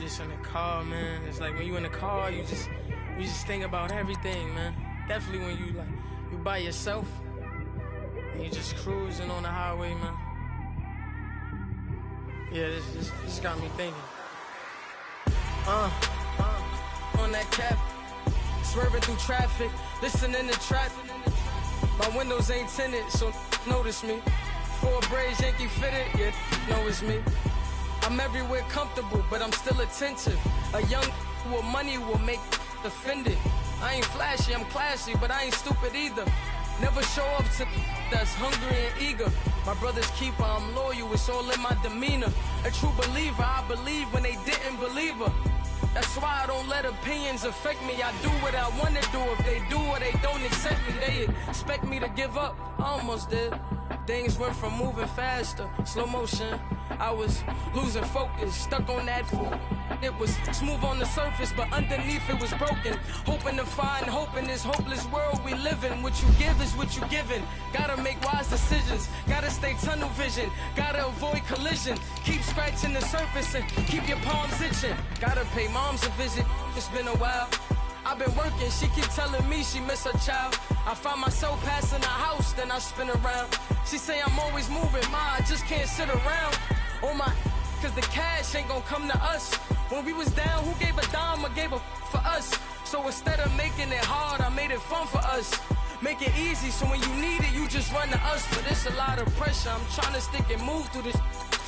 just in the car, man. It's like when you in the car, you just think about everything, man. Definitely when you by yourself and you just cruising on the highway, man. Yeah, this got me thinking. On that cap, swerving through traffic, listening to trap. My windows ain't tinted, so notice me. Four braids, Yankee fitted, yeah, know it's me. I'm everywhere comfortable, but I'm still attentive. A young with money will make offended. I ain't flashy, I'm classy, but I ain't stupid either. Never show up to that's hungry and eager. My brother's keeper, I'm loyal, it's all in my demeanor. A true believer, I believe when they didn't believe her. That's why I don't let opinions affect me. I do what I want to do. If they do or they don't accept me, they expect me to give up. I almost did. Things went from moving faster, slow motion. I was losing focus, stuck on that. It was smooth on the surface, but underneath it was broken. Hoping to find hope in this hopeless world we live in. What you give is what you given. Gotta make wise decisions. Gotta stay tunnel vision. Gotta avoid collision. Keep scratching the surface and keep your palms itching. Gotta pay moms a visit. It's been a while. I've been working, she keep telling me she miss her child. I find myself passing the house, then I spin around. She say I'm always moving, I just can't sit around. Oh my, cause the cash ain't gonna come to us. When we was down, who gave a dime or gave a for us? So instead of making it hard, I made it fun for us. Make it easy, so when you need it, you just run to us. But it's a lot of pressure, I'm trying to stick and move through this.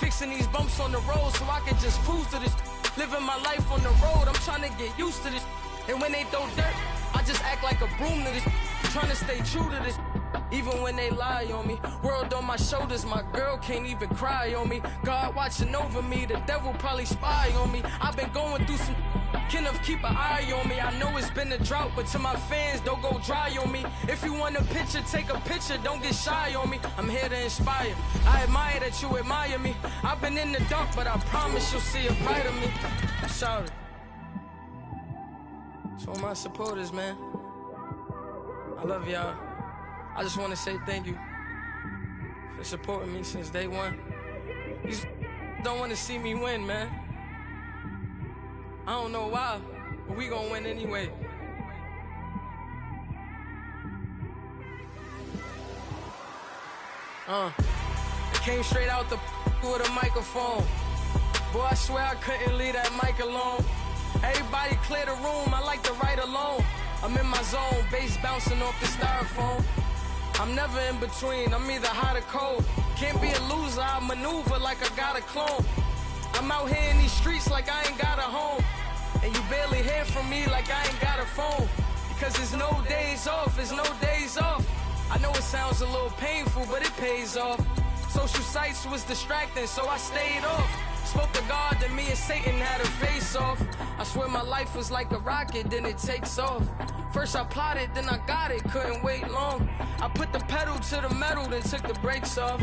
Fixing these bumps on the road so I can just cruise to this. Living my life on the road, I'm trying to get used to this. And when they throw dirt, I just act like a broom to this. Trying to stay true to this. Even when they lie on me. World on my shoulders, my girl can't even cry on me. God watching over me, the devil probably spy on me. I've been going through some Kenneth, keep an eye on me. I know it's been a drought, but to my fans, don't go dry on me. If you want a picture, take a picture, don't get shy on me. I'm here to inspire. I admire that you admire me. I've been in the dark, but I promise you'll see a brighter me. I'm sorry. To all my supporters, man, I love y'all. I just want to say thank you for supporting me since day one. You just don't want to see me win, man. I don't know why, but we gonna win anyway. I came straight out the with a microphone. Boy, I swear I couldn't leave that mic alone. Everybody clear the room, I like to write alone. I'm in my zone, bass bouncing off the styrofoam. I'm never in between, I'm either hot or cold. Can't be a loser, I maneuver like I got a clone. I'm out here in these streets like I ain't got a home. And you barely hear from me like I ain't got a phone. Because there's no days off, there's no days off. I know it sounds a little painful, but it pays off. Social sites was distracting, so I stayed off. Spoke to God, then me and Satan had a face off. I swear my life was like a rocket, then it takes off. First I plotted, then I got it, couldn't wait long. I put the pedal to the metal, then took the brakes off.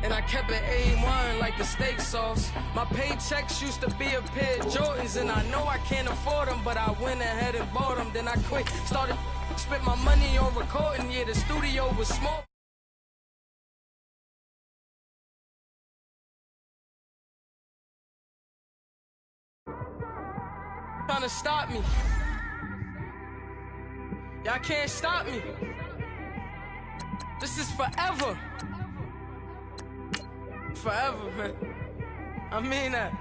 And I kept it A1 like the steak sauce. My paychecks used to be a pair of Jordans, and I know I can't afford them, but I went ahead and bought them. Then I quit, started spent my money on recording, yeah, the studio was small. Trying to stop me. Y'all can't stop me. This is forever. Forever, man. I mean that.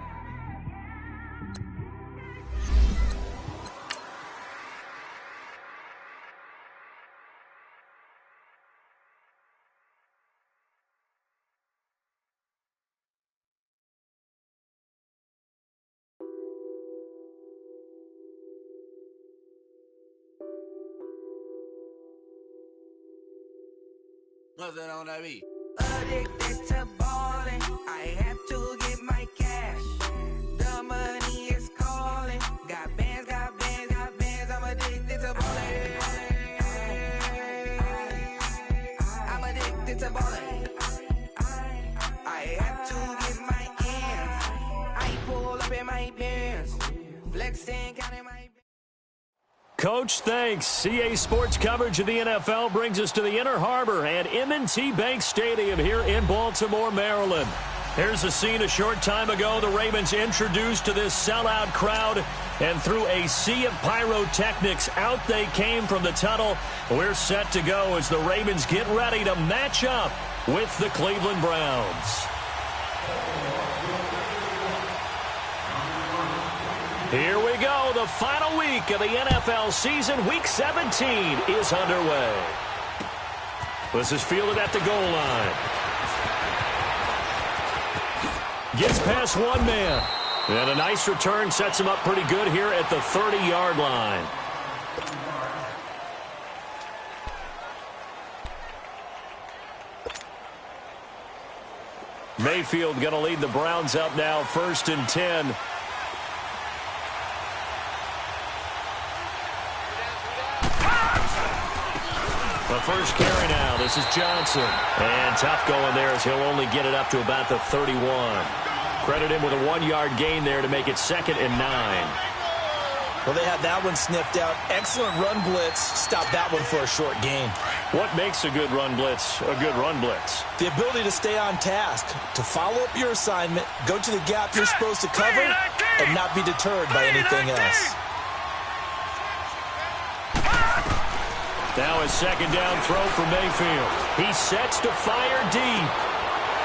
Nothing on that beat. Addicted to ballin', I have to get my cash. The money is calling. Got bands, got bands, got bands. I'm addicted to ballin'. I'm addicted to ballin'. I have to get my ends. I pull up in my pants, flexing, counting my. Coach, thanks. CA Sports coverage of the NFL brings us to the Inner Harbor at M&T Bank Stadium here in Baltimore, Maryland. Here's a scene a short time ago. The Ravens introduced to this sellout crowd, and through a sea of pyrotechnics, out they came from the tunnel. We're set to go as the Ravens get ready to match up with the Cleveland Browns. Here we go. The final week of the NFL season. Week 17 is underway. This is fielded at the goal line. Gets past one man. And a nice return sets him up pretty good here at the 30-yard line. Mayfield going to lead the Browns up now, 1st and 10. The first carry now. This is Johnson. And tough going there as he'll only get it up to about the 31. Credit him with a 1-yard gain there to make it 2nd and 9. Well, they had that one sniffed out. Excellent run blitz. Stopped that one for a short gain. What makes a good run blitz a good run blitz? The ability to stay on task, to follow up your assignment, go to the gap you're supposed to cover, and not be deterred by anything else. Now a 2nd down throw for Mayfield. He sets to fire deep.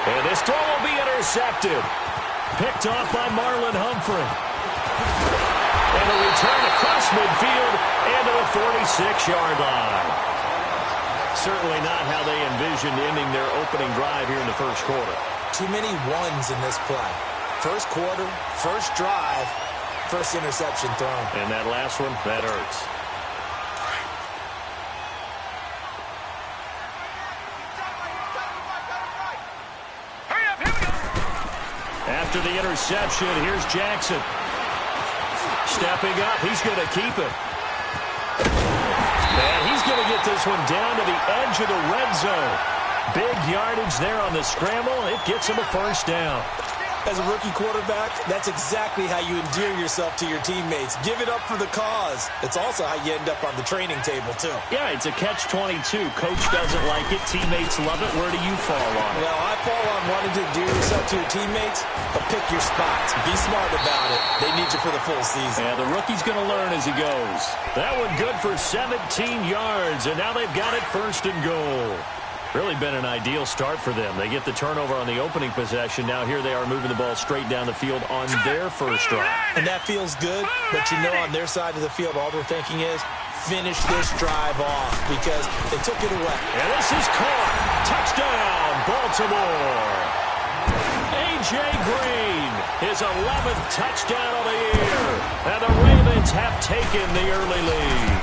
And this throw will be intercepted. Picked off by Marlon Humphrey. And a return across midfield and to the 46-yard line. Certainly not how they envisioned ending their opening drive here in the first quarter. Too many ones in this play. First quarter, first drive, first interception thrown. And that last one, that hurts. After the interception, here's Jackson. Stepping up, he's going to keep it. And he's going to get this one down to the edge of the red zone. Big yardage there on the scramble. It gets him a 1st down. As a rookie quarterback, that's exactly how you endear yourself to your teammates. Give it up for the cause. It's also how you end up on the training table, too. Yeah, it's a catch-22. Coach doesn't like it. Teammates love it. Where do you fall on it? Well, I fall on wanting to endear yourself to your teammates, but pick your spots. Be smart about it. They need you for the full season. Yeah, the rookie's going to learn as he goes. That one good for 17 yards, and now they've got it 1st and goal. Really been an ideal start for them. They get the turnover on the opening possession. Now here they are moving the ball straight down the field on their first drive. And that feels good, but you know on their side of the field all they're thinking is finish this drive off because they took it away. And this is caught. Touchdown, Baltimore. A.J. Green, his 11th touchdown of the year. And the Ravens have taken the early lead.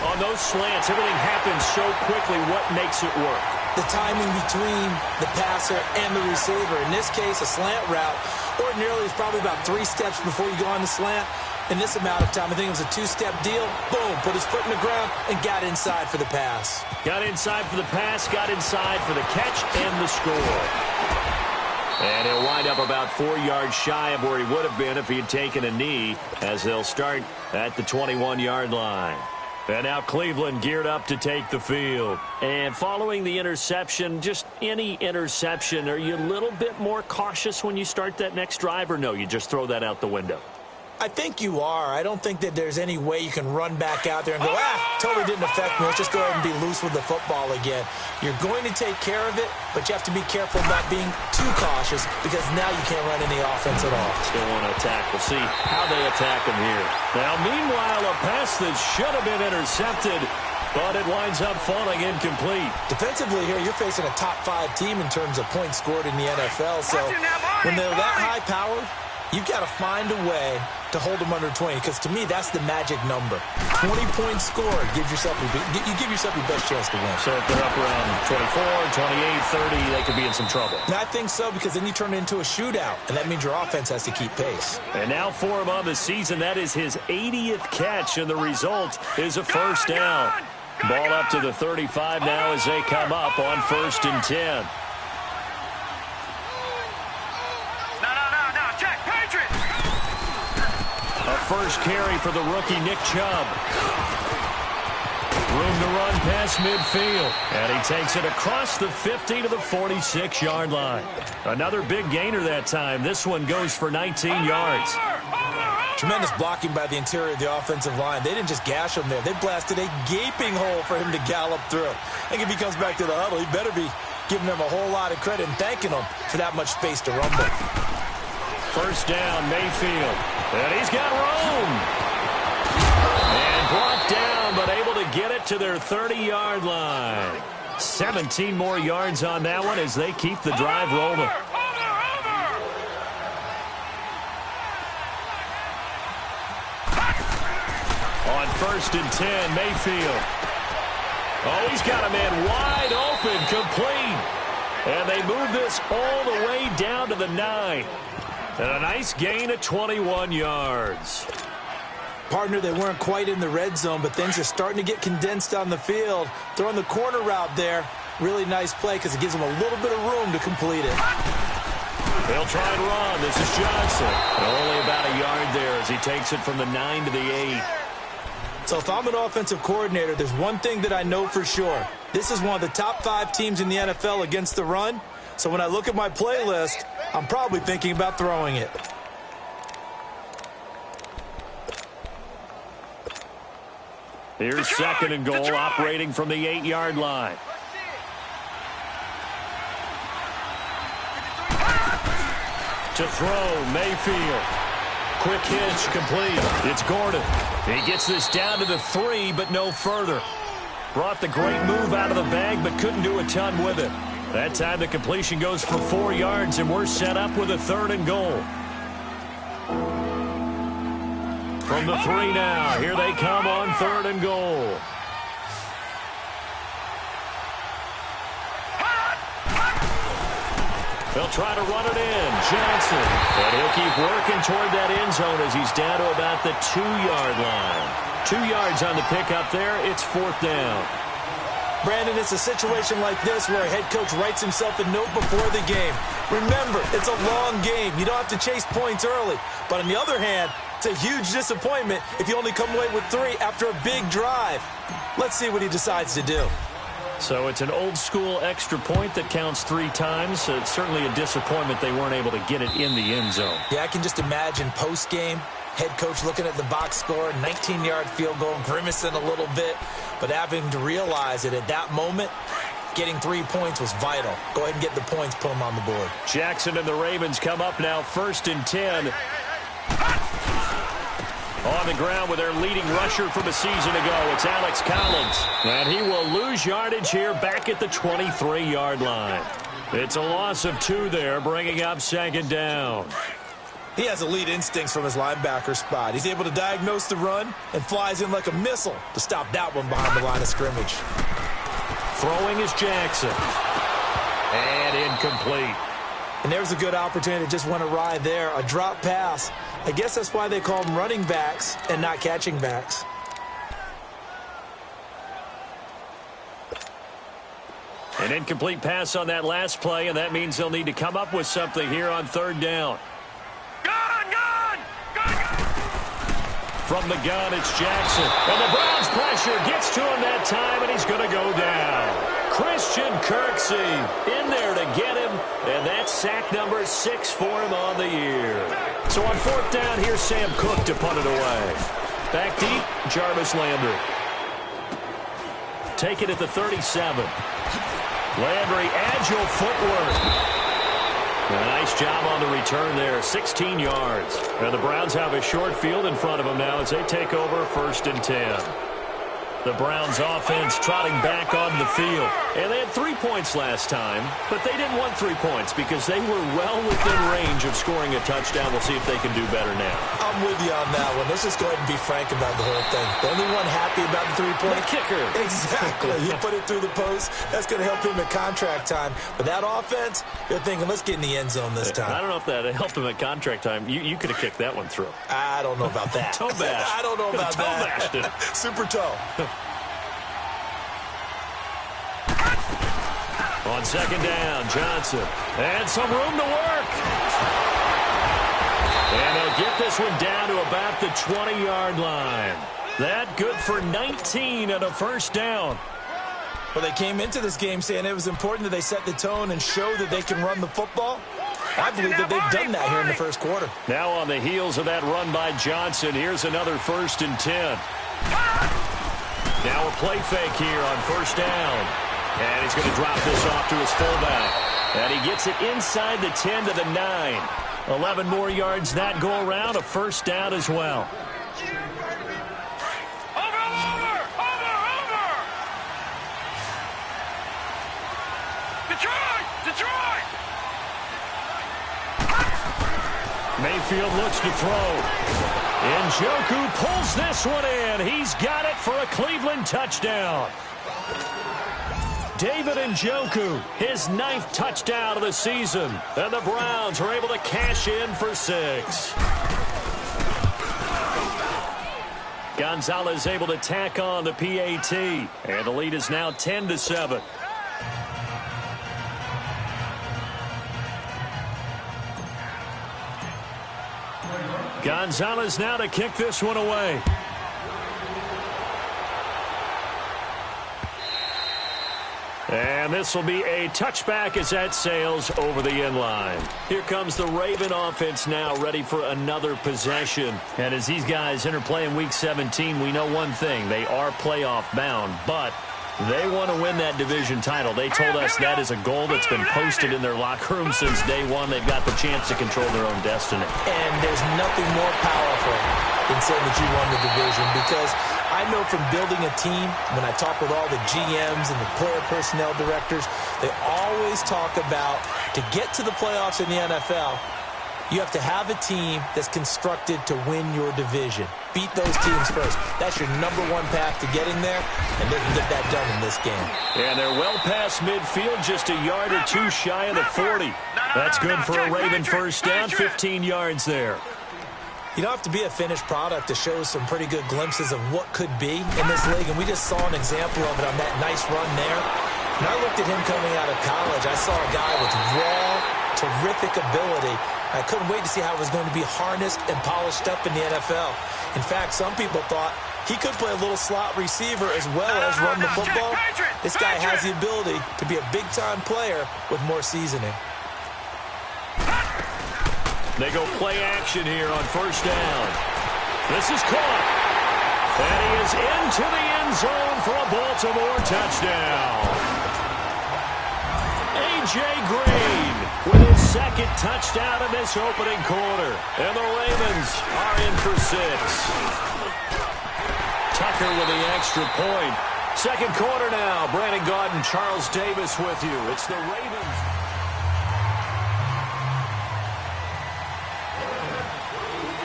On those slants, everything happens so quickly. What makes it work? The timing between the passer and the receiver. In this case, a slant route ordinarily is probably about 3 steps before you go on the slant. In this amount of time, I think it was a 2-step deal. Boom, put his foot in the ground and got inside for the pass. Got inside for the pass, got inside for the catch and the score. And he'll wind up about 4 yards shy of where he would have been if he had taken a knee, as they'll start at the 21-yard line. And now Cleveland geared up to take the field. And following the interception, just any interception, are you a little bit more cautious when you start that next drive, or no, you just throw that out the window? I think you are. I don't think that there's any way you can run back out there and go, totally didn't affect me. Let's just go ahead and be loose with the football again. You're going to take care of it, but you have to be careful about being too cautious because now you can't run any offense at all. Still want to attack. We'll see how they attack him here. Now, meanwhile, a pass that should have been intercepted, but it winds up falling incomplete. Defensively here, you're facing a top 5 team in terms of points scored in the NFL. So when they're that high-powered, you've got to find a way to hold them under 20, because to me, that's the magic number. 20 points scored, you give yourself your best chance to win. So if they're up around 24, 28, 30, they could be in some trouble. And I think so, because then you turn it into a shootout, and that means your offense has to keep pace. And now for him on the season, that is his 80th catch, and the result is a 1st down. Ball up to the 35 now as they come up on 1st and 10. A first carry for the rookie, Nick Chubb. Room to run past midfield. And he takes it across the 50 to the 46-yard line. Another big gainer that time. This one goes for 19 yards. Tremendous blocking by the interior of the offensive line. They didn't just gash him there. They blasted a gaping hole for him to gallop through. I think if he comes back to the huddle, he better be giving them a whole lot of credit and thanking them for that much space to rumble. First down, Mayfield. And he's got room. And brought down, but able to get it to their 30-yard line. 17 more yards on that one as they keep the drive rolling. On first and 10, Mayfield. Oh, he's got a man wide open, complete. And they move this all the way down to the 9. And a nice gain of 21 yards. Partner, they weren't quite in the red zone, but things are starting to get condensed on the field. Throwing the corner route there. Really nice play because it gives them a little bit of room to complete it. They'll try and run. This is Johnson. Only about a yard there as he takes it from the 9 to the 8. So if I'm an offensive coordinator, there's one thing that I know for sure. This is one of the top 5 teams in the NFL against the run. So when I look at my playlist, I'm probably thinking about throwing it. Here's second and goal, operating from the 8-yard line. To throw, Mayfield. Quick hitch, complete. It's Gordon. He gets this down to the 3, but no further. Brought the great move out of the bag, but couldn't do a ton with it. That time the completion goes for 4 yards, and we're set up with a 3rd and goal. From the 3 now, here they come on 3rd and goal. They'll try to run it in. Johnson. And he'll keep working toward that end zone as he's down to about the 2-yard line. 2 yards on the pickup there. It's 4th down. Brandon, it's a situation like this where a head coach writes himself a note before the game. Remember, it's a long game. You don't have to chase points early. But on the other hand, it's a huge disappointment if you only come away with 3 after a big drive. Let's see what he decides to do. So it's an old-school extra point that counts 3 times. So it's certainly a disappointment they weren't able to get it in the end zone. Yeah, I can just imagine post-game, head coach looking at the box score, 19-yard field goal, grimacing a little bit, but having to realize that at that moment, getting 3 points was vital. Go ahead and get the points, put them on the board. Jackson and the Ravens come up now, 1st and 10. On the ground with their leading rusher from a season ago. It's Alex Collins. And he will lose yardage here back at the 23-yard line. It's a loss of 2 there, bringing up 2nd down. He has elite instincts from his linebacker spot. He's able to diagnose the run and flies in like a missile to stop that one behind the line of scrimmage. Throwing is Jackson. And incomplete. And there's a good opportunity that just went awry there. A drop pass. I guess that's why they call them running backs and not catching backs. An incomplete pass on that last play, and that means they'll need to come up with something here on 3rd down. From the gun, it's Jackson. And the Browns pressure gets to him that time, and he's going to go down. Christian Kirksey in there to get him, and that's sack number 6 for him on the year. So on 4th down, here's Sam Cook to punt it away. Back deep, Jarvis Landry. Take it at the 37. Landry, agile footwork. A nice job on the return there, 16 yards. And the Browns have a short field in front of them now as they take over 1st and 10. The Browns offense trotting back onto the field. And they had 3 points last time, but they didn't want 3 points because they were well within range of scoring a touchdown. We'll see if they can do better now. I'm with you on that one. Let's just go ahead and be frank about the whole thing. The only one happy about the 3-point. The kicker. Exactly. You put it through the post. That's going to help him at contract time. But that offense, you're thinking, let's get in the end zone this time. I don't know if that helped him at contract time. You could have kicked that one through. I don't know about that. Toe bash. I don't know about toe that. Bashed it. Super toe. On 2nd down, Johnson. And some room to work. And they'll get this one down to about the 20-yard line. That good for 19 and a first down. Well, they came into this game saying it was important that they set the tone and show that they can run the football. I believe that they've done that here in the first quarter. Now on the heels of that run by Johnson, here's another 1st and 10. Now a play fake here on first down. And he's going to drop this off to his fullback. And he gets it inside the 10 to the 9. 11 more yards that go around, a first down as well. Detroit! Mayfield looks to throw. Njoku pulls this one in. He's got it for a Cleveland touchdown. David Njoku, his 9th touchdown of the season. And the Browns are able to cash in for 6. Gonzalez able to tack on the PAT. And the lead is now 10-7. Gonzalez now to kick this one away. And this will be a touchback as that sails over the end line. Here comes the Raven offense now ready for another possession. And as these guys interplay in Week 17, we know one thing. They are playoff bound, but they want to win that division title. They told us that is a goal that's been posted in their locker room since day one. They've got the chance to control their own destiny. And there's nothing more powerful than saying that you won the division, because I know from building a team, when I talk with all the GMs and the player personnel directors, they always talk about to get to the playoffs in the NFL, you have to have a team that's constructed to win your division. Beat those teams first. That's your #1 path to getting there, and they can get that done in this game. And they're well past midfield, just a yard or two shy of the 40. That's good for a Raven first down, 15 yards there. You don't have to be a finished product to show some pretty good glimpses of what could be in this league, and we just saw an example of it on that nice run there. When I looked at him coming out of college, I saw a guy with raw, terrific ability. I couldn't wait to see how it was going to be harnessed and polished up in the NFL. In fact, some people thought he could play a little slot receiver as well as run the football. This guy has the ability to be a big-time player with more seasoning. They go play action here on first down. This is caught. And he is into the end zone for a Baltimore touchdown. A.J. Green with his 2nd touchdown in this opening quarter. And the Ravens are in for 6. Tucker with the extra point. Second quarter now. Brandon Gaudin, Charles Davis with you. It's the Ravens.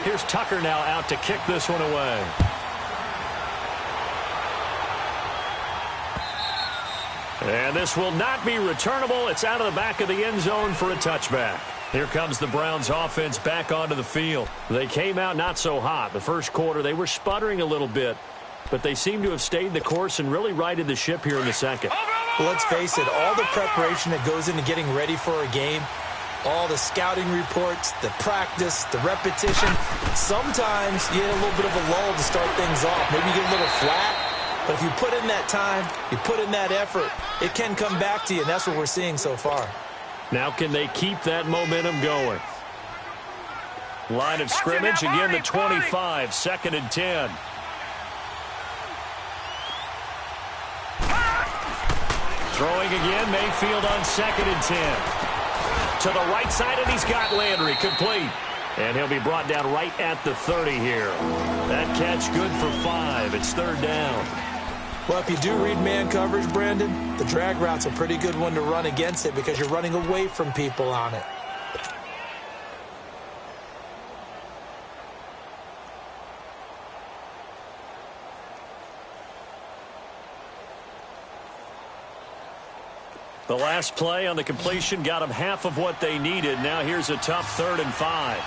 Here's Tucker now out to kick this one away. And this will not be returnable. It's out of the back of the end zone for a touchback. Here comes the Browns offense back onto the field. They came out not so hot. The first quarter, they were sputtering a little bit, but they seem to have stayed the course and really righted the ship here in the second. Well, let's face it, all the preparation that goes into getting ready for a game, all the scouting reports, the practice, the repetition, sometimes you get a little bit of a lull to start things off. Maybe you get a little flat, but if you put in that time, you put in that effort, it can come back to you, and that's what we're seeing so far. Now can they keep that momentum going? Line of scrimmage, again the 25, 2nd and 10. Throwing again, Mayfield on 2nd and 10. To the right side, and he's got Landry complete. And he'll be brought down right at the 30 here. That catch good for 5. It's 3rd down. Well, if you do read man coverage, Brandon, the drag route's a pretty good one to run against it because you're running away from people on it. The last play on the completion got them half of what they needed. Now here's a tough 3rd and 5.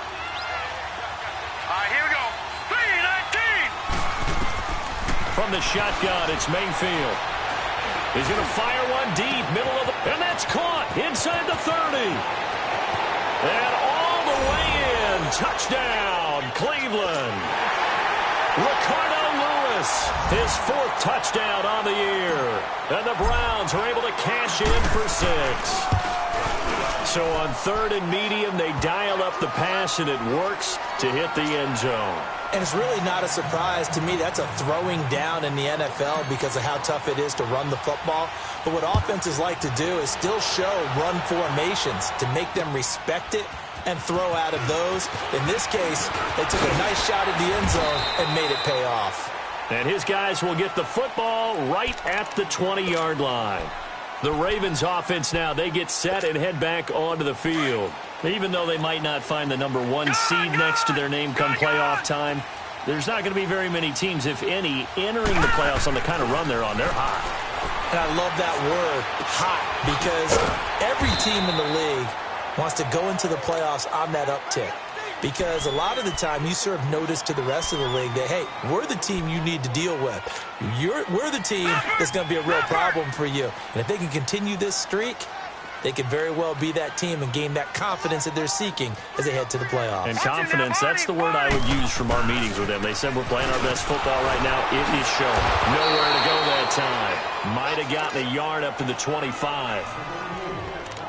Here we go. 3-19. From the shotgun, it's Mayfield. He's going to fire one deep, middle of the... And that's caught inside the 30. And all the way in. Touchdown, Cleveland. Ricardo Lewis this, his 4th touchdown on the year. And the Browns are able to cash in for 6. So on 3rd and medium, they dial up the pass, and it works to hit the end zone. And it's really not a surprise to me. That's a throwing down in the NFL because of how tough it is to run the football. But what offenses like to do is still show run formations to make them respect it and throw out of those. In this case, they took a nice shot at the end zone and made it pay off. And his guys will get the football right at the 20-yard line. The Ravens offense now, they get set and head back onto the field. Even though they might not find the number 1 seed next to their name come playoff time, there's not going to be very many teams, if any, entering the playoffs on the kind of run they're on. They're hot. And I love that word, hot, because every team in the league wants to go into the playoffs on that uptick. Because a lot of the time you serve notice to the rest of the league that, hey, we're the team you need to deal with. We're the team that's going to be a real problem for you. And if they can continue this streak, they could very well be that team and gain that confidence that they're seeking as they head to the playoffs. And confidence, that's the word I would use from our meetings with them. They said we're playing our best football right now. It is showing. Nowhere to go that time. Might have gotten a yard up to the 25.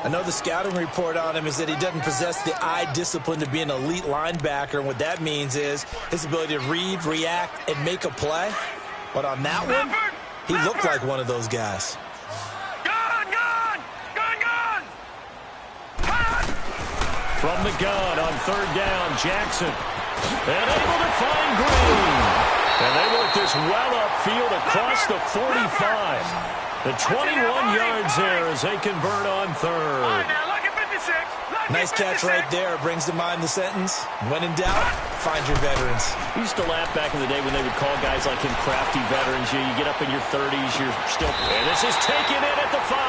I know the scouting report on him is that he doesn't possess the eye discipline to be an elite linebacker, and what that means is his ability to read, react, and make a play. But on that one, he looked like one of those guys. From the gun on 3rd down, Jackson. And able to find Green. And they work this well upfield across the 45. The 21 yards there as they convert on 3rd. Nice catch right there. Brings to mind the sentence, when in doubt, find your veterans. We used to laugh back in the day when they would call guys like him crafty veterans. You get up in your 30s, you're still... And this is taken in at the 5.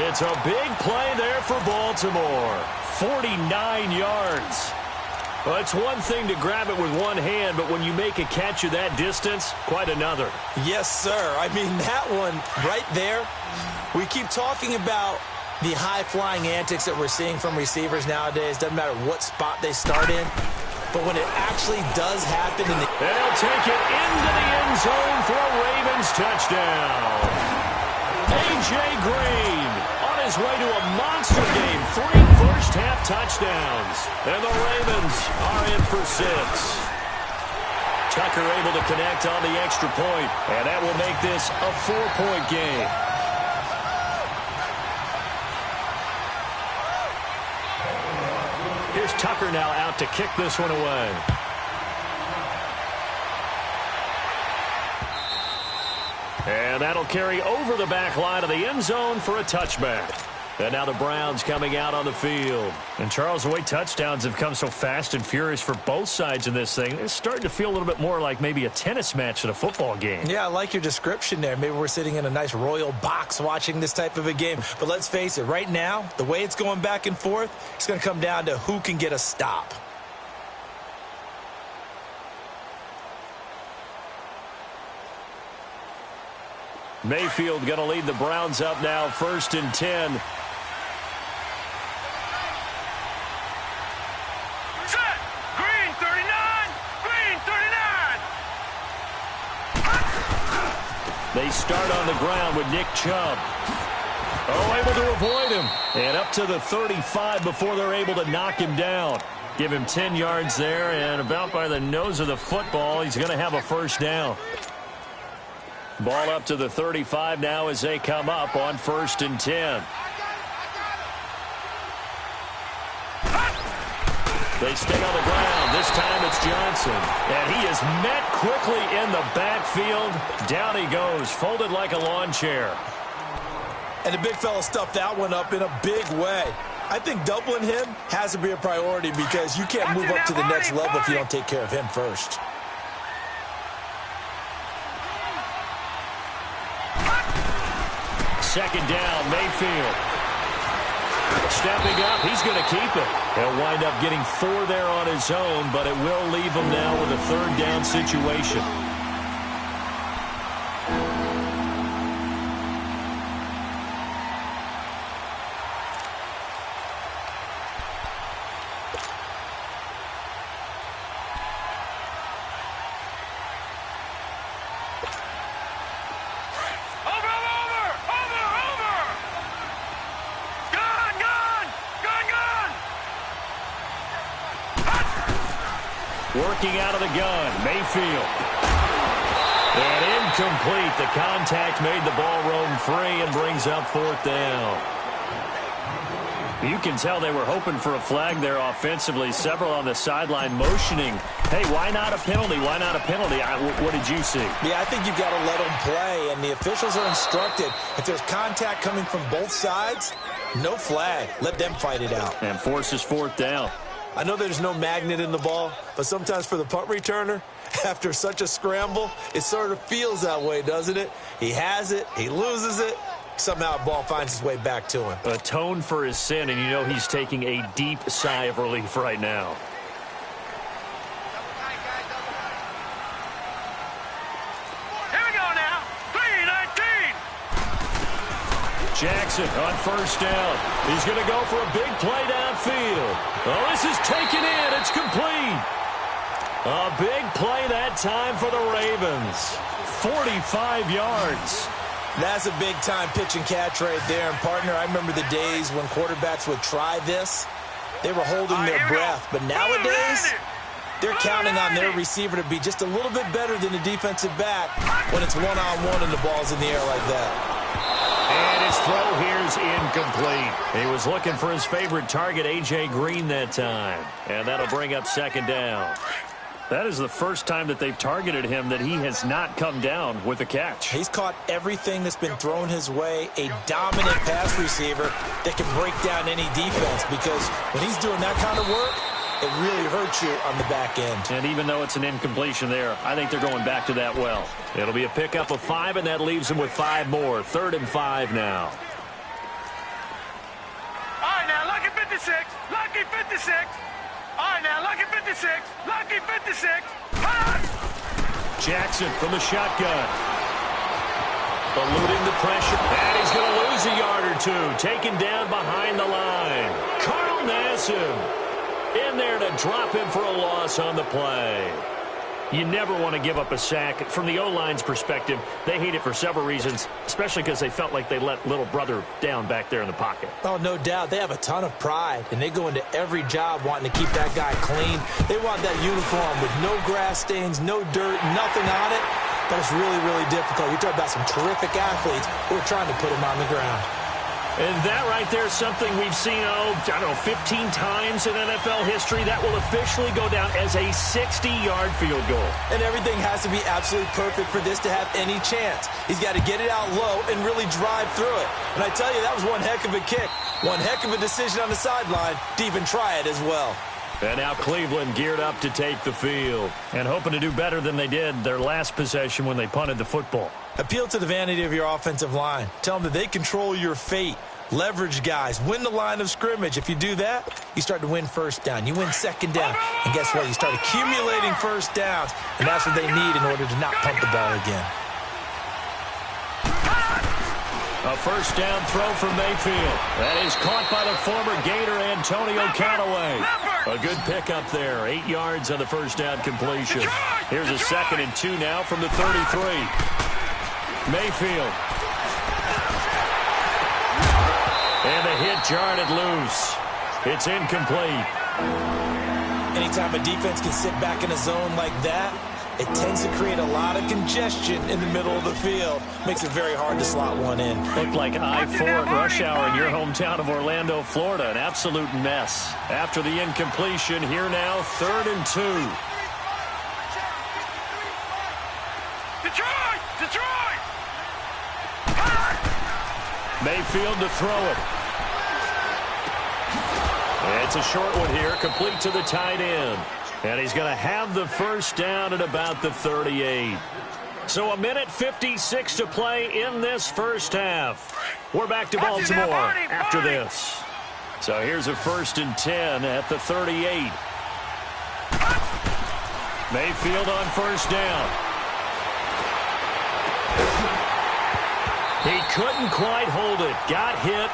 It's a big play there for Baltimore. 49 yards. Well, it's one thing to grab it with one hand, but when you make a catch of that distance, quite another. Yes, sir. I mean, that one right there, we keep talking about the high-flying antics that we're seeing from receivers nowadays. Doesn't matter what spot they start in, but when it actually does happen... They'll take it into the end zone for a Ravens touchdown. A.J. Green on his way to a monster game. 3 first-half touchdowns. And the Ravens are in for 6. Tucker able to connect on the extra point, and that will make this a 4-point game. Here's Tucker now out to kick this one away. And that'll carry over the back line of the end zone for a touchback. And now the Browns coming out on the field. And Charles, the way touchdowns have come so fast and furious for both sides in this thing, it's starting to feel a little bit more like maybe a tennis match at a football game. Yeah, I like your description there. Maybe we're sitting in a nice royal box watching this type of a game. But let's face it, right now, the way it's going back and forth, it's going to come down to who can get a stop. Mayfield going to lead the Browns up now, 1st and 10. Set. Green 39. Green 39. They start on the ground with Nick Chubb. Oh, able to avoid him. And up to the 35 before they're able to knock him down. Give him 10 yards there, and about by the nose of the football, he's going to have a first down. Ball up to the 35 now as they come up on 1st and 10. They stay on the ground. This time it's Johnson. And he is met quickly in the backfield. Down he goes, folded like a lawn chair. And the big fella stuffed that one up in a big way. I think doubling him has to be a priority because you can't move up to the next level if you don't take care of him first. Second down, Mayfield. Stepping up, he's going to keep it. He'll wind up getting 4 there on his own, but it will leave him now with a 3rd down situation. Working out of the gun, Mayfield. And incomplete. The contact made the ball roam free and brings up 4th down. You can tell they were hoping for a flag there offensively. Several on the sideline motioning, hey, why not a penalty? Why not a penalty? What did you see? Yeah, I think you've got to let them play, and the officials are instructed. If there's contact coming from both sides, no flag. Let them fight it out. And forces 4th down. I know there's no magnet in the ball, but sometimes for the punt returner, after such a scramble, it sort of feels that way, doesn't it? He has it, he loses it, somehow the ball finds its way back to him. Atone for his sin, and you know he's taking a deep sigh of relief right now. Here we go now. 3-19. Jackson on 1st down. He's going to go for a big play downfield. Oh, this is taken in. It's complete. A big play that time for the Ravens. 45 yards. That's a big-time pitch and catch right there. And, partner, I remember the days when quarterbacks would try this. They were holding their breath. But nowadays, they're counting on their receiver to be just a little bit better than the defensive back when it's one-on-one and the ball's in the air like that. And his throw here is incomplete. He was looking for his favorite target, A.J. Green, that time. And that'll bring up 2nd down. That is the first time that they've targeted him that he has not come down with a catch. He's caught everything that's been thrown his way, a dominant pass receiver that can break down any defense, because when he's doing that kind of work, it really hurts you on the back end. And even though it's an incompletion there, I think they're going back to that well. It'll be a pickup of 5, and that leaves them with 5 more. 3rd and 5 now. All right, now, lucky 56. Lucky 56. All right, now, lucky 56. Lucky 56. Jackson from the shotgun. Eluding the pressure. And he's going to lose a yard or two. Taken down behind the line. Carl Nassib in there to drop him for a loss on the play. You never want to give up a sack. From the O-line's perspective, they hate it for several reasons, especially because they felt like they let little brother down back there in the pocket. Oh, no doubt. They have a ton of pride, and they go into every job wanting to keep that guy clean. They want that uniform with no grass stains, no dirt, nothing on it. But it's really, really difficult. You're talking about some terrific athletes who are trying to put him on the ground. And that right there is something we've seen, 15 times in NFL history. That will officially go down as a 60-yard field goal. And everything has to be absolutely perfect for this to have any chance. He's got to get it out low and really drive through it. And I tell you, that was one heck of a kick. One heck of a decision on the sideline to even try it as well. And now Cleveland geared up to take the field and hoping to do better than they did their last possession when they punted the football. Appeal to the vanity of your offensive line. Tell them that they control your fate. Leverage guys. Win the line of scrimmage. If you do that, you start to win 1st down. You win 2nd down. And guess what? You start accumulating 1st downs. And that's what they need in order to not punt the ball again. A 1st down throw for Mayfield. That is caught by the former Gator Antonio Callaway. A good pickup there. 8 yards on the 1st down completion. Here's a 2nd and 2 now from the 33. Mayfield. And the hit jarred it loose. It's incomplete. Anytime a defense can sit back in a zone like that, it tends to create a lot of congestion in the middle of the field. Makes it very hard to slot one in. Looked like I-4 at rush hour in your hometown of Orlando, Florida. An absolute mess. After the incompletion, here now, 3rd and 2. Detroit! Mayfield to throw it. It's a short one here, complete to the tight end. And he's going to have the 1st down at about the 38. So 1:56 to play in this 1st half. We're back to Baltimore after this. So here's a 1st and 10 at the 38. Mayfield on 1st down. He couldn't quite hold it. Got hit.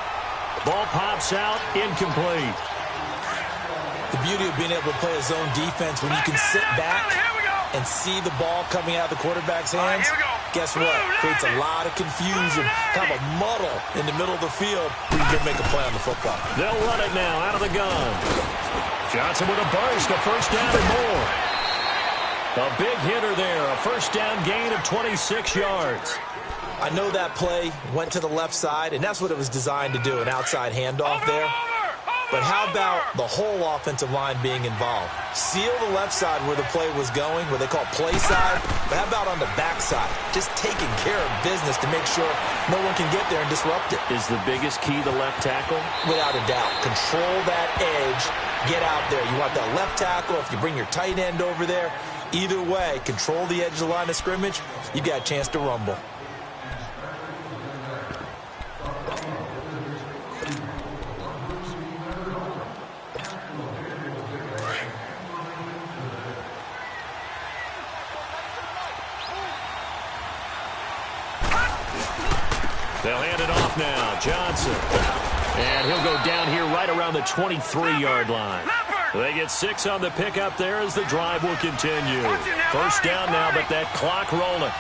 Ball pops out. Incomplete. The beauty of being able to play a zone defense when you can sit back and see the ball coming out of the quarterback's hands, guess what? Creates a lot of confusion, kind of a muddle in the middle of the field where you can make a play on the football. They'll run it now out of the gun. Johnson with a burst, a 1st down and more. A big hitter there, a first down gain of 26 yards. I know that play went to the left side, and that's what it was designed to do, an outside handoff there. But how about the whole offensive line being involved? Seal the left side where the play was going, what they call play side, but how about on the back side? Just taking care of business to make sure no one can get there and disrupt it. Is the biggest key the left tackle? Without a doubt. Control that edge. Get out there. You want that left tackle. If you bring your tight end over there, either way, control the edge of the line of scrimmage, you got a chance to rumble. They'll hand it off now. Johnson. And he'll go down here right around the 23-yard line. They get 6 on the pickup there as the drive will continue. First down now, but that clock rolling.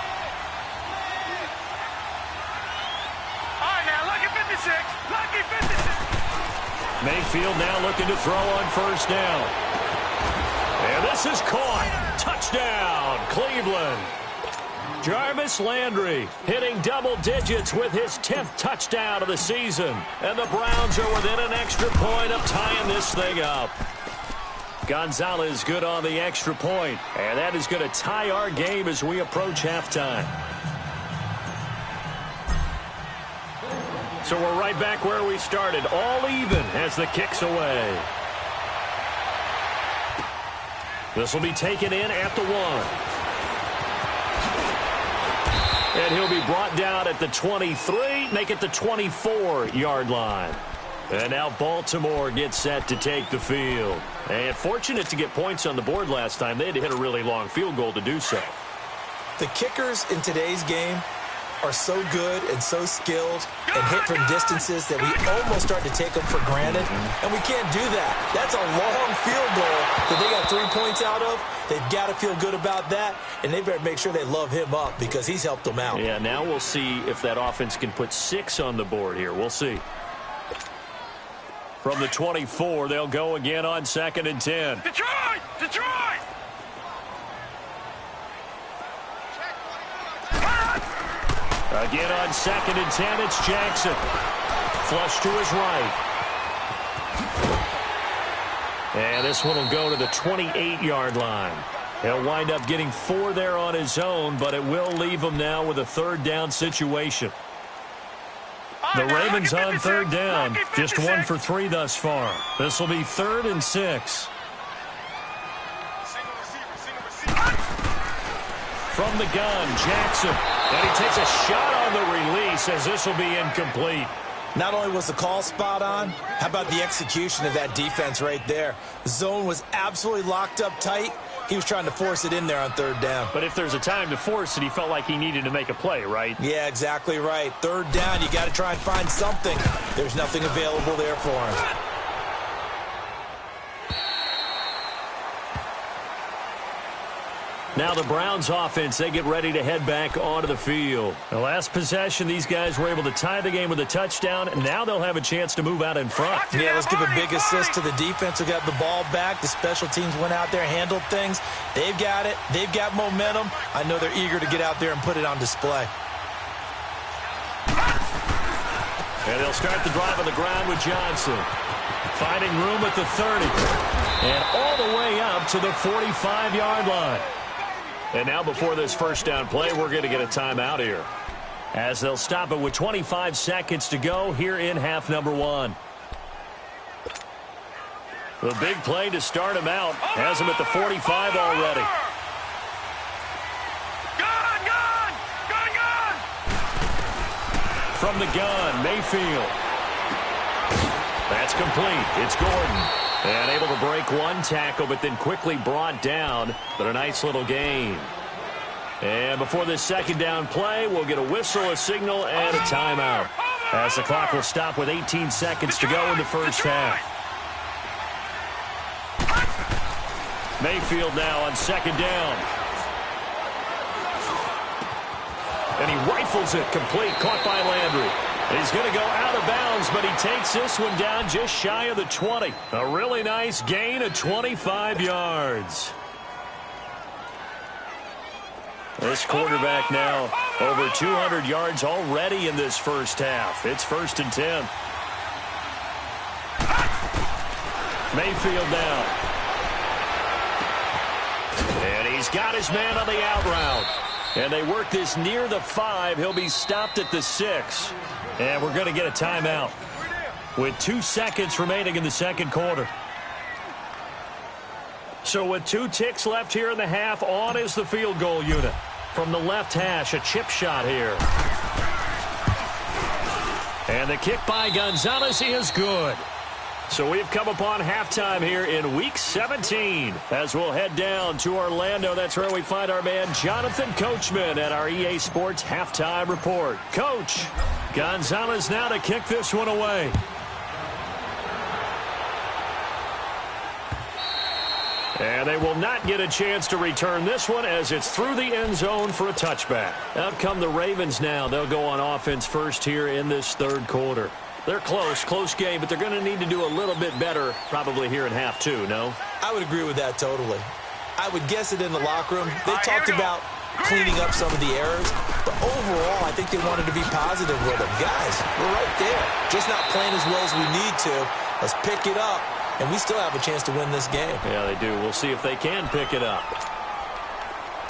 All right, now, lucky 56. Lucky 56. Mayfield now looking to throw on first down. And this is caught. Touchdown, Cleveland. Jarvis Landry hitting double digits with his 10th touchdown of the season. And the Browns are within an extra point of tying this thing up. Gonzalez good on the extra point. And that is going to tie our game as we approach halftime. So we're right back where we started. All even as the kick's away. This will be taken in at the 1. And he'll be brought down at the 23, make it the 24-yard line. And now Baltimore gets set to take the field. And fortunate to get points on the board last time. They had to hit a really long field goal to do so. The kickers in today's game are so good and so skilled and hit from distances that we almost start to take them for granted. And we can't do that. That's a long field goal that they got 3 points out of. They've got to feel good about that, and they better make sure they love him up because he's helped them out. Yeah, now we'll see if that offense can put 6 on the board here. We'll see. From the 24, they'll go again on 2nd and 10. Detroit! Detroit! Again on 2nd and 10, it's Jackson. Flush to his right. And this one will go to the 28-yard line. He'll wind up getting 4 there on his own, but it will leave him now with a 3rd down situation. The Ravens on 3rd down. Just 1 for 3 thus far. This will be 3rd and 6. From the gun, Jackson. And he takes a shot on the release as this will be incomplete. Not only was the call spot on, how about the execution of that defense right there? The zone was absolutely locked up tight. He was trying to force it in there on 3rd down. But if there's a time to force it, he felt like he needed to make a play, right? Yeah, exactly right. 3rd down, you got to try and find something. There's nothing available there for him. Now the Browns offense, they get ready to head back onto the field. The last possession, these guys were able to tie the game with a touchdown, and now they'll have a chance to move out in front. Yeah, let's give a big assist to the defense who got the ball back. The special teams went out there, handled things. They've got it. They've got momentum. I know they're eager to get out there and put it on display. And they'll start the drive on the ground with Johnson. Finding room at the 30. And all the way up to the 45-yard line. And now before this first down play, we're going to get a timeout here. As they'll stop it with 25 seconds to go here in half number 1. The big play to start him out. Has him at the 45 already. From the gun, Mayfield. That's complete. It's Gordon. And able to break 1 tackle, but then quickly brought down. But a nice little gain. And before this second down play, we'll get a whistle, a signal, and a timeout. As the clock will stop with 18 seconds to go in the first half. Mayfield now on 2nd down. And he rifles it complete, caught by Landry. He's going to go out of bounds, but he takes this one down just shy of the 20. A really nice gain of 25 yards. This quarterback now over 200 yards already in this first half. It's 1st and 10. Mayfield now. And he's got his man on the out route. And they work this near the 5. He'll be stopped at the 6. And we're going to get a timeout with 2 seconds remaining in the second quarter. So with 2 ticks left here in the half, on is the field goal unit. From the left hash, a chip shot here. And the kick by Gonzalez is good. So we've come upon halftime here in Week 17. As we'll head down to Orlando, that's where we find our man Jonathan Coachman at our EA Sports Halftime Report. Coach, Gonzalez now to kick this one away. And they will not get a chance to return this one as it's through the end zone for a touchback. Out come the Ravens now. They'll go on offense first here in this third quarter. They're close game, but they're going to need to do a little bit better probably here in half 2, no? I would agree with that totally. I would guess it in the locker room. They talked about cleaning up some of the errors, but overall I think they wanted to be positive with them. Guys, we're right there. Just not playing as well as we need to. Let's pick it up, and we still have a chance to win this game. Yeah, they do. We'll see if they can pick it up.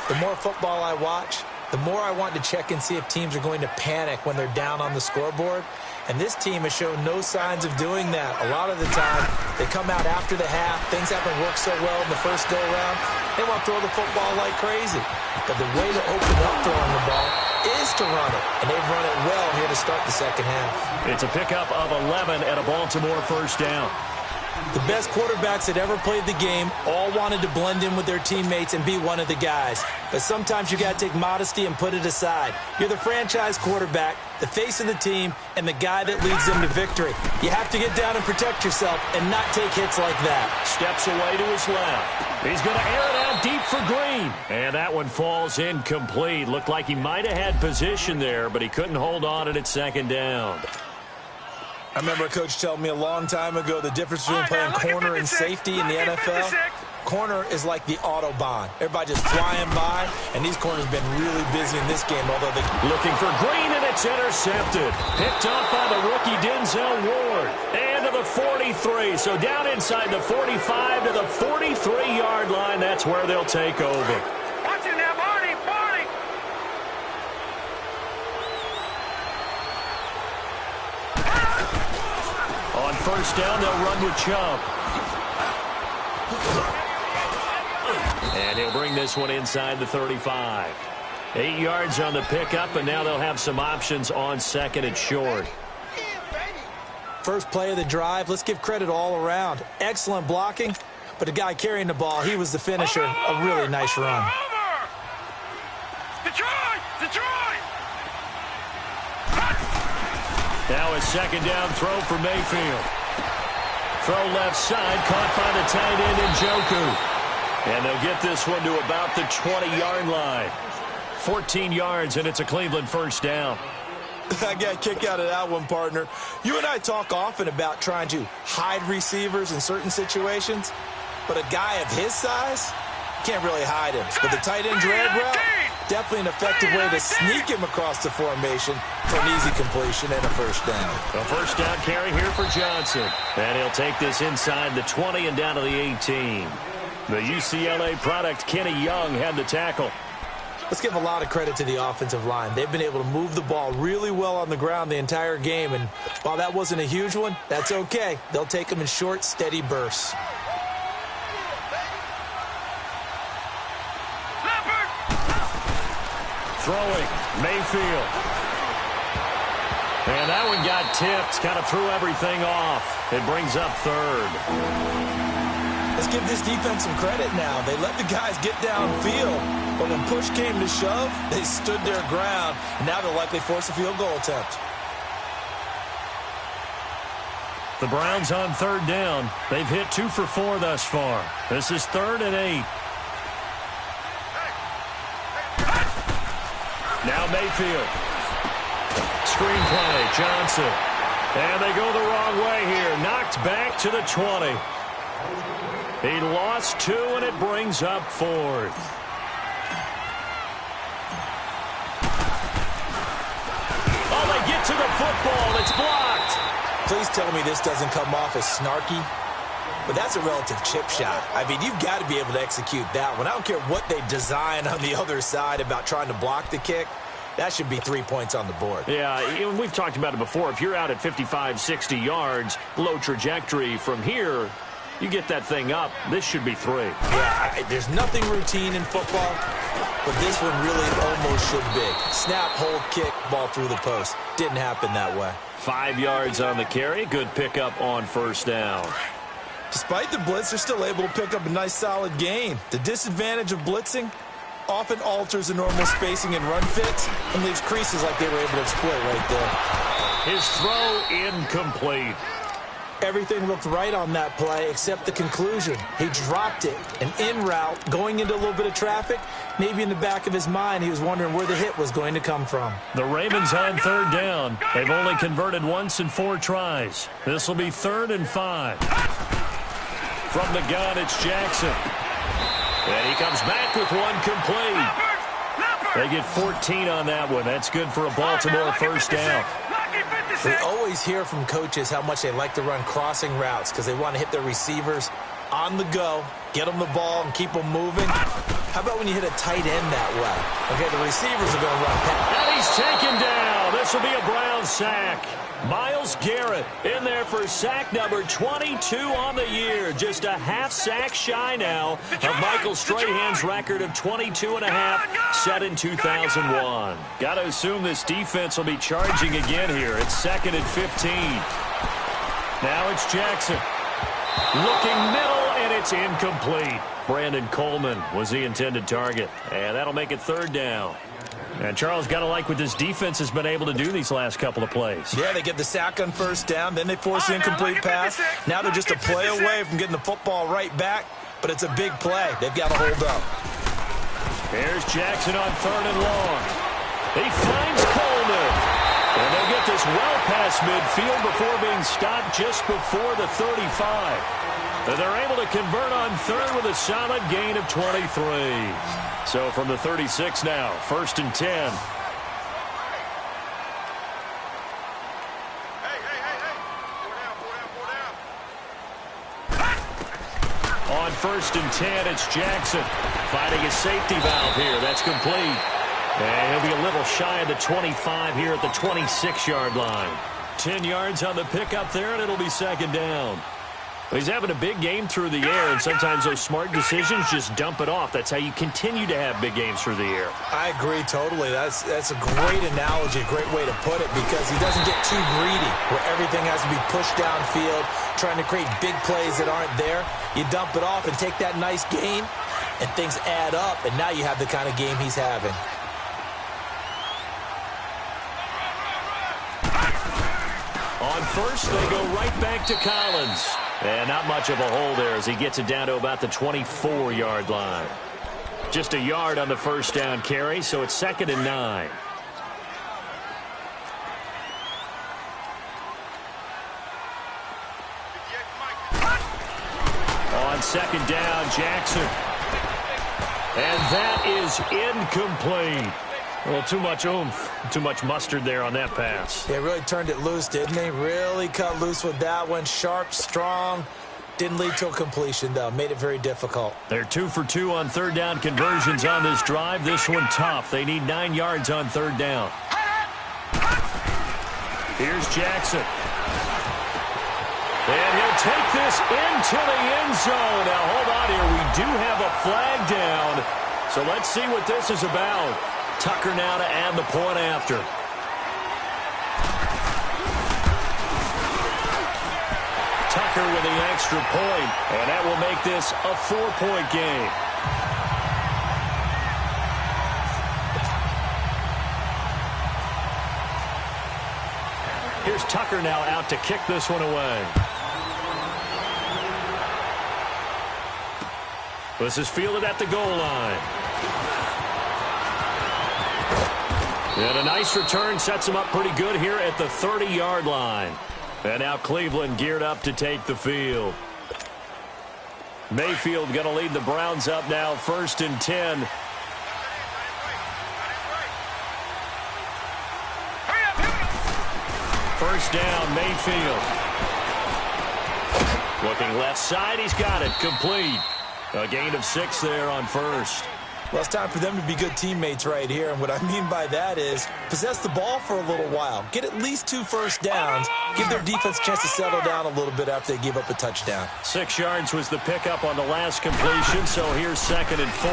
The more football I watch, the more I want to check and see if teams are going to panic when they're down on the scoreboard. And this team has shown no signs of doing that. A lot of the time, they come out after the half. Things haven't worked so well in the first go-around. They want to throw the football like crazy. But the way to open up throwing the ball is to run it. And they've run it well here to start the second half. It's a pickup of 11 and a Baltimore first down. The best quarterbacks that ever played the game all wanted to blend in with their teammates and be one of the guys. But sometimes you got to take modesty and put it aside. You're the franchise quarterback, the face of the team, and the guy that leads them to victory. You have to get down and protect yourself and not take hits like that. Steps away to his left. He's going to air it out deep for Green. And that one falls incomplete. Looked like he might have had position there, but he couldn't hold on at second down. I remember a coach telling me a long time ago the difference between playing corner and safety in the NFL. Corner is like the Autobahn. Everybody just flying by, and these corners have been really busy in this game, although they... Looking for Green, and it's intercepted. Picked up by the rookie Denzel Ward. And to the 43. So down inside the 45 to the 43-yard line. That's where they'll take over. Watch it now, Barney! On first down, they'll run with Chubb. And he'll bring this one inside the 35. 8 yards on the pickup, and now they'll have some options on second and short. First play of the drive, let's give credit all around. Excellent blocking, but the guy carrying the ball, he was the finisher. A really nice run. Detroit! Now a second down throw for Mayfield. Throw left side, caught by the tight end Njoku. And they'll get this one to about the 20-yard line. 14 yards, and it's a Cleveland first down. I got a kick out of that one, partner. You and I talk often about trying to hide receivers in certain situations, but a guy of his size can't really hide him. But the tight end drag route, definitely an effective way to sneak him across the formation for an easy completion and a first down. A first down carry here for Johnson. And he'll take this inside the 20 and down to the 18. The UCLA product, Kenny Young, had the tackle. Let's give a lot of credit to the offensive line. They've been able to move the ball really well on the ground the entire game. And while that wasn't a huge one, that's okay. They'll take them in short, steady bursts. Throwing, Mayfield. And that one got tipped, kind of threw everything off. It brings up third. Let's give this defense some credit now. They let the guys get downfield, but when push came to shove, they stood their ground. And now they'll likely force a field goal attempt. The Browns on third down. They've hit 2 for 4 thus far. This is 3rd and 8. Now Mayfield. Screen play, Johnson. And they go the wrong way here. Knocked back to the 20. He lost 2, and it brings up 4th. to the football. It's blocked. Please tell me this doesn't come off as snarky, but that's a relative chip shot. I mean, you've got to be able to execute that one. I don't care what they design on the other side about trying to block the kick. That should be 3 points on the board. Yeah, we've talked about it before. If you're out at 55, 60 yards, low trajectory from here, you get that thing up, this should be 3. Yeah, there's nothing routine in football, but this one really almost should be. Snap, hold, kick, ball through the post. Didn't happen that way. 5 yards on the carry. Good pickup on first down. Despite the blitz, they're still able to pick up a nice, solid gain. The disadvantage of blitzing often alters the normal spacing and run fits and leaves creases like they were able to exploit right there. His throw incomplete. Everything looked right on that play except the conclusion. He dropped it. An in route, going into a little bit of traffic. Maybe in the back of his mind, he was wondering where the hit was going to come from. The Ravens on third down. They've only converted once in 4 tries. This will be 3rd and 5. From the gun, it's Jackson. And he comes back with one complete. They get 14 on that one. That's good for a Baltimore first down. We always hear from coaches how much they like to run crossing routes because they want to hit their receivers on the go, get them the ball, and keep them moving. How about when you hit a tight end that way? Okay, the receivers are going to run past. And he's taken down. This will be a Brown sack. Myles Garrett in there for sack number 22 on the year. Just a half sack shy now of Michael Strahan's record of 22 and a half set in 2001. Got to assume this defense will be charging again here. It's 2nd and 15. Now it's Jackson. Looking middle, and it's incomplete. Brandon Coleman was the intended target. And that'll make it 3rd down. And Charles, got to like what this defense has been able to do these last couple of plays. Yeah, they get the sack on first down, then they force the incomplete pass. Now they're just a play away from getting the football right back, but it's a big play. They've got to hold up. Here's Jackson on 3rd and long. He finds Coleman. And they get this well past midfield before being stopped just before the 35. And they're able to convert on 3rd with a solid gain of 23. So from the 36 now, 1st and 10. On 1st and 10, it's Jackson finding his safety valve here. That's complete. And he'll be a little shy of the 25 here at the 26-yard line. 10 yards on the pickup there, and it'll be 2nd down. He's having a big game through the air, and sometimes those smart decisions just dump it off. That's how you continue to have big games through the air. I agree totally. That's a great analogy, a great way to put it, because he doesn't get too greedy where everything has to be pushed downfield, trying to create big plays that aren't there. You dump it off and take that nice gain, and things add up, and now you have the kind of game he's having. On 1st, they go right back to Collins. And not much of a hole there as he gets it down to about the 24-yard line. Just a yard on the first down carry, so it's 2nd and 9. On 2nd down, Jackson. And that is incomplete. Well, too much oomph, too much mustard there on that pass. They really turned it loose, didn't they? Really cut loose with that one. Sharp, strong. Didn't lead to a completion, though. Made it very difficult. They're 2 for 2 on 3rd down conversions on this drive. This one tough. They need 9 yards on 3rd down. Here's Jackson. And he'll take this into the end zone. Now, hold on here. We do have a flag down. So let's see what this is about. Tucker now to add the point after. Tucker with the extra point, and that will make this a 4-point game. Here's Tucker now out to kick this one away. This is fielded at the goal line. And a nice return sets him up pretty good here at the 30-yard line. And now Cleveland geared up to take the field. Mayfield going to lead the Browns up now, 1st and 10. first down, Mayfield. Looking left side, he's got it. Complete. A gain of 6 there on first. Well, it's time for them to be good teammates right here. And what I mean by that is possess the ball for a little while. Get at least 2 first downs. Give their defense a chance to settle down a little bit after they give up a touchdown. 6 yards was the pickup on the last completion, so here's 2nd and 4.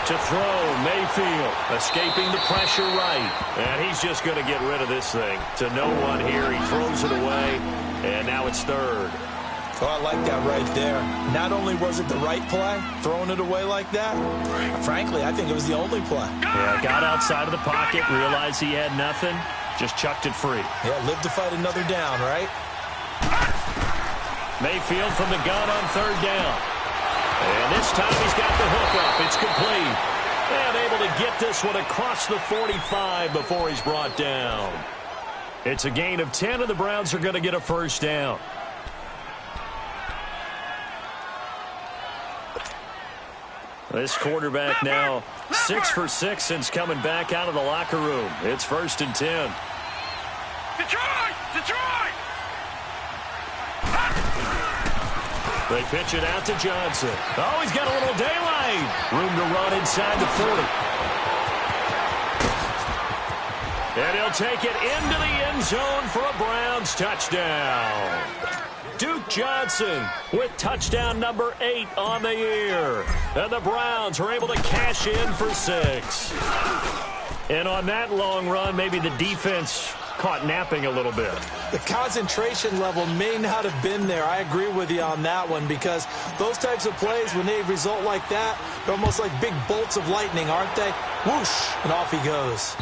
To throw, Mayfield escaping the pressure right. And he's just going to get rid of this thing. To no one here, he throws it away, and now it's 3rd. Oh, I like that right there. Not only was it the right play, throwing it away like that, frankly, I think it was the only play. Yeah, got outside of the pocket, realized he had nothing, just chucked it free. Yeah, live to fight another down, right? Mayfield from the gun on 3rd down. And this time he's got the hook up. It's complete. And able to get this one across the 45 before he's brought down. It's a gain of 10, and the Browns are going to get a first down. This quarterback now 6 for 6 since coming back out of the locker room. It's 1st and 10. Detroit! Detroit! They pitch it out to Johnson. Oh, he's got a little daylight. Room to run inside the 40. And he'll take it into the end zone for a Browns touchdown. Duke Johnson with touchdown number 8 on the year. And the Browns are able to cash in for 6. And on that long run, maybe the defense caught napping a little bit. The concentration level may not have been there. I agree with you on that one, because those types of plays, when they result like that, they're almost like big bolts of lightning, aren't they? Whoosh, and off he goes.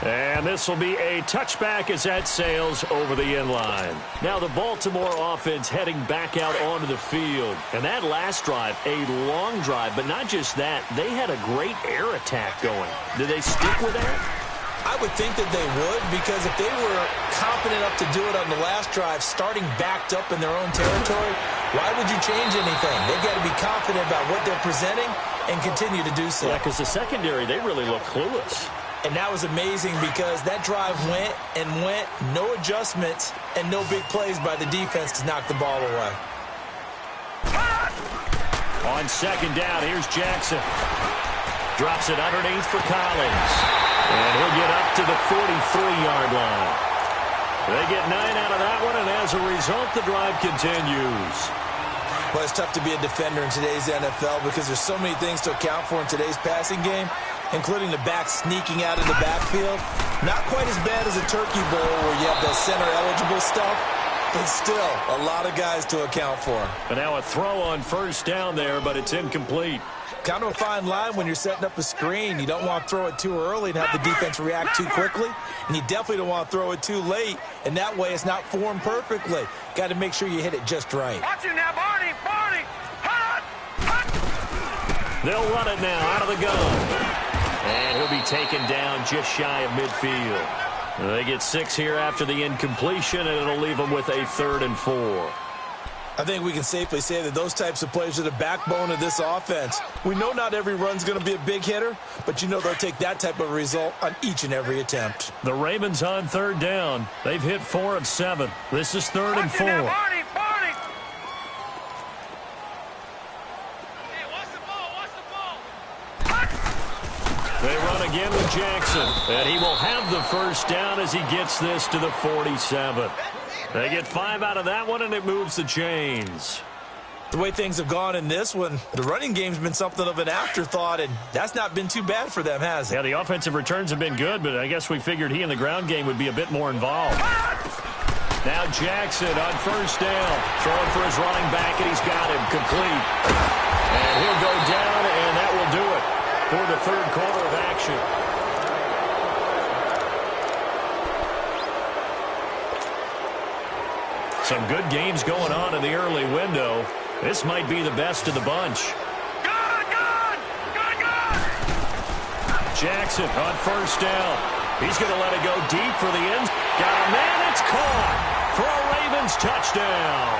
And this will be a touchback as that sails over the end line. Now the Baltimore offense heading back out onto the field. And that last drive, a long drive, but not just that. They had a great air attack going. Did they stick with that? I would think that they would, because if they were confident enough to do it on the last drive, starting backed up in their own territory, why would you change anything? They've got to be confident about what they're presenting and continue to do so. Yeah, because the secondary, they really look clueless. And that was amazing, because that drive went and went, no adjustments, and no big plays by the defense to knock the ball away. On 2nd down, here's Jackson. Drops it underneath for Collins. And he'll get up to the 43-yard line. They get 9 out of that one, and as a result, the drive continues. Well, it's tough to be a defender in today's NFL, because there's so many things to account for in today's passing game, including the back sneaking out of the backfield. Not quite as bad as a turkey bowl where you have the center-eligible stuff, but still a lot of guys to account for. And now a throw on 1st down there, but it's incomplete. Kind of a fine line when you're setting up a screen. You don't want to throw it too early and have the defense react too quickly. And you definitely don't want to throw it too late. And that way it's not formed perfectly. Got to make sure you hit it just right. Watch him now, Barney! Barney! Hot! Hot! They'll run it now out of the gun. And he'll be taken down just shy of midfield. They get 6 here after the incompletion, and it'll leave them with a 3rd and 4. I think we can safely say that those types of plays are the backbone of this offense. We know not every run's going to be a big hitter, but you know they'll take that type of result on each and every attempt. The Ravens on 3rd down. They've hit 4 of 7. This is 3rd and 4. Now, Barney! Barney! Hey, watch the ball! Watch the ball! They run again with Jackson, and he will have the first down as he gets this to the 47. They get 5 out of that one, and it moves the chains. The way things have gone in this one, the running game's been something of an afterthought, and that's not been too bad for them, has it? Yeah, the offensive returns have been good, but I guess we figured he in the ground game would be a bit more involved. Now Jackson on 1st down, throwing for his running back, and he's got him complete. And he'll go down, and that will do it for the 3rd quarter of action. Some good games going on in the early window. This might be the best of the bunch. Jackson on 1st down. He's going to let it go deep for the end. Got a man, it's caught for a Ravens touchdown.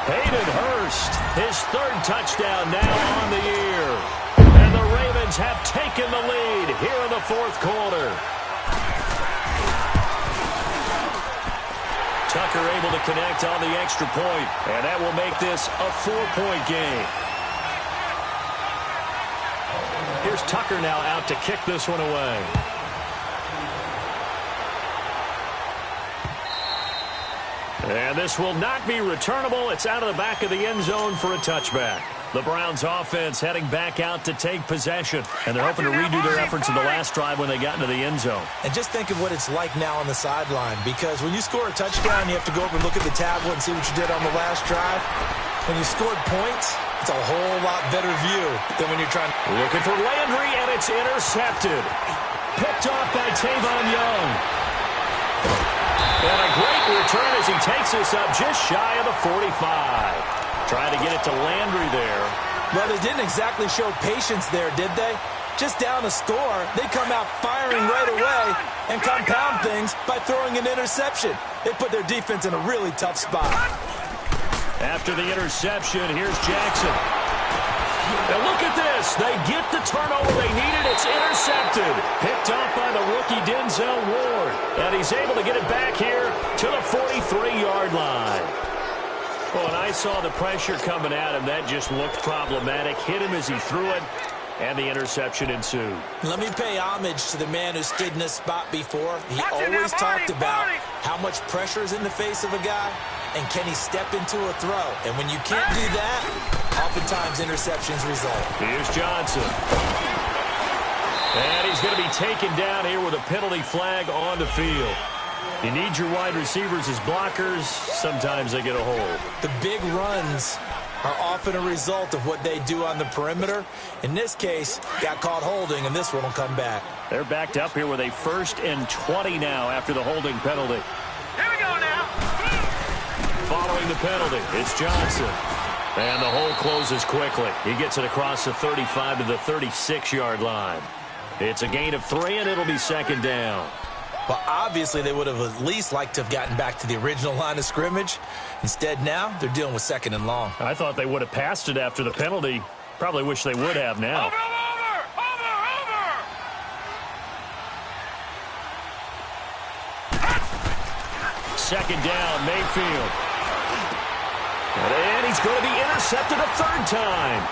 Hayden Hurst, his 3rd touchdown now on the year. And the Ravens have taken the lead here in the 4th quarter. Tucker able to connect on the extra point, and that will make this a 4-point game. Here's Tucker now out to kick this one away. And this will not be returnable. It's out of the back of the end zone for a touchback. The Browns offense heading back out to take possession. And they're hoping to redo their efforts in the last drive when they got into the end zone. And just think of what it's like now on the sideline. Because when you score a touchdown, you have to go over and look at the tablet and see what you did on the last drive. When you scored points, it's a whole lot better view than when you're trying. Looking for Landry, and it's intercepted. Picked off by Tavon Young. And a great return as he takes us up just shy of the 45. Trying to get it to Landry there. Well, they didn't exactly show patience there, did they? Just down a score, they come out firing right away and compound things by throwing an interception. They put their defense in a really tough spot. After the interception, here's Jackson. And look at this. They get the turnover they needed. It's intercepted. Picked off by the rookie Denzel Ward. And he's able to get it back here to the 43-yard line. Well, and I saw the pressure coming at him. That just looked problematic. Hit him as he threw it, and the interception ensued. Let me pay homage to the man who stood in this spot before. He always talked about how much pressure is in the face of a guy, and can he step into a throw. And when you can't do that, oftentimes interceptions result. Here's Johnson. And he's going to be taken down here with a penalty flag on the field. You need your wide receivers as blockers. Sometimes they get a hold. The big runs are often a result of what they do on the perimeter. In this case, got caught holding, and this one will come back. They're backed up here with a 1st and 20 now after the holding penalty. Here we go now. Following the penalty, it's Johnson. And the hole closes quickly. He gets it across the 35 to the 36-yard line. It's a gain of 3, and it'll be 2nd down. Well, obviously, they would have at least liked to have gotten back to the original line of scrimmage. Instead, now, they're dealing with 2nd and long. I thought they would have passed it after the penalty. Probably wish they would have now. Over. 2nd down, Mayfield. And he's going to be intercepted a 3rd time.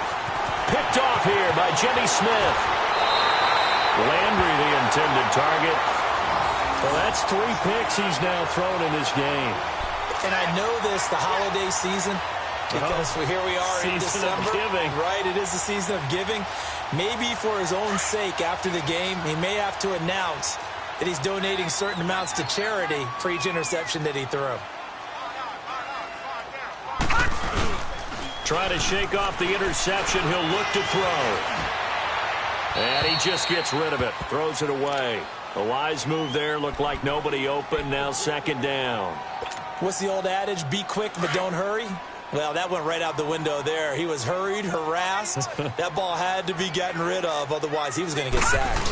Picked off here by Jimmy Smith. Landry, the intended target. Well, that's 3 picks he's now thrown in this game. And I know this, the holiday season, because here we are in December. Season of giving. Right, it is the season of giving. Maybe for his own sake after the game, he may have to announce that he's donating certain amounts to charity for each interception that he threw. Try to shake off the interception. He'll look to throw. And he just gets rid of it. Throws it away. A wise move there. Looked like nobody open. Now 2nd down. What's the old adage? Be quick, but don't hurry. Well, that went right out the window there. He was hurried, harassed. That ball had to be gotten rid of. Otherwise, he was going to get sacked.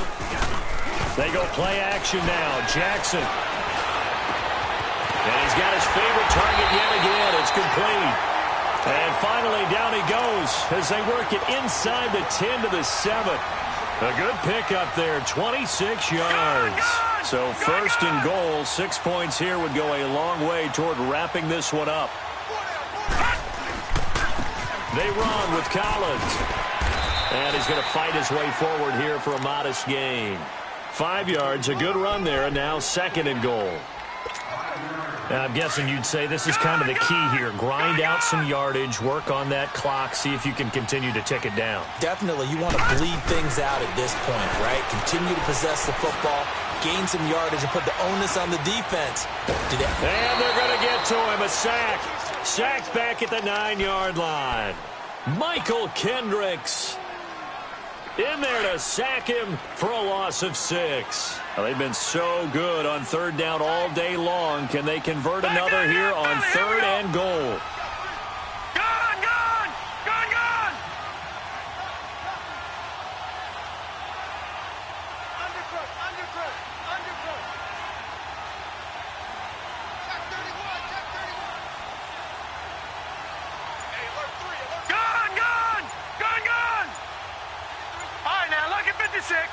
They go play action now. Jackson. And he's got his favorite target yet again. It's complete. And finally, down he goes as they work it inside the 10 to the 7. A good pickup there, 26 yards. So 1st and goal, 6 points here would go a long way toward wrapping this one up. They run with Collins. And he's going to fight his way forward here for a modest gain. 5 yards, a good run there, and now 2nd and goal. I'm guessing you'd say this is kind of the key here. Grind out some yardage, work on that clock, see if you can continue to tick it down. Definitely. You want to bleed things out at this point, right? Continue to possess the football, gain some yardage, and put the onus on the defense. And they're going to get to him. A sack. Sacked back at the 9-yard line. Michael Kendricks in there to sack him for a loss of 6. Well, they've been so good on 3rd down all day long. Can they convert another here on 3rd and goal? Gone! Undercook. Check 31. Hey, alert 3. Gone! All right, now, lucky 56.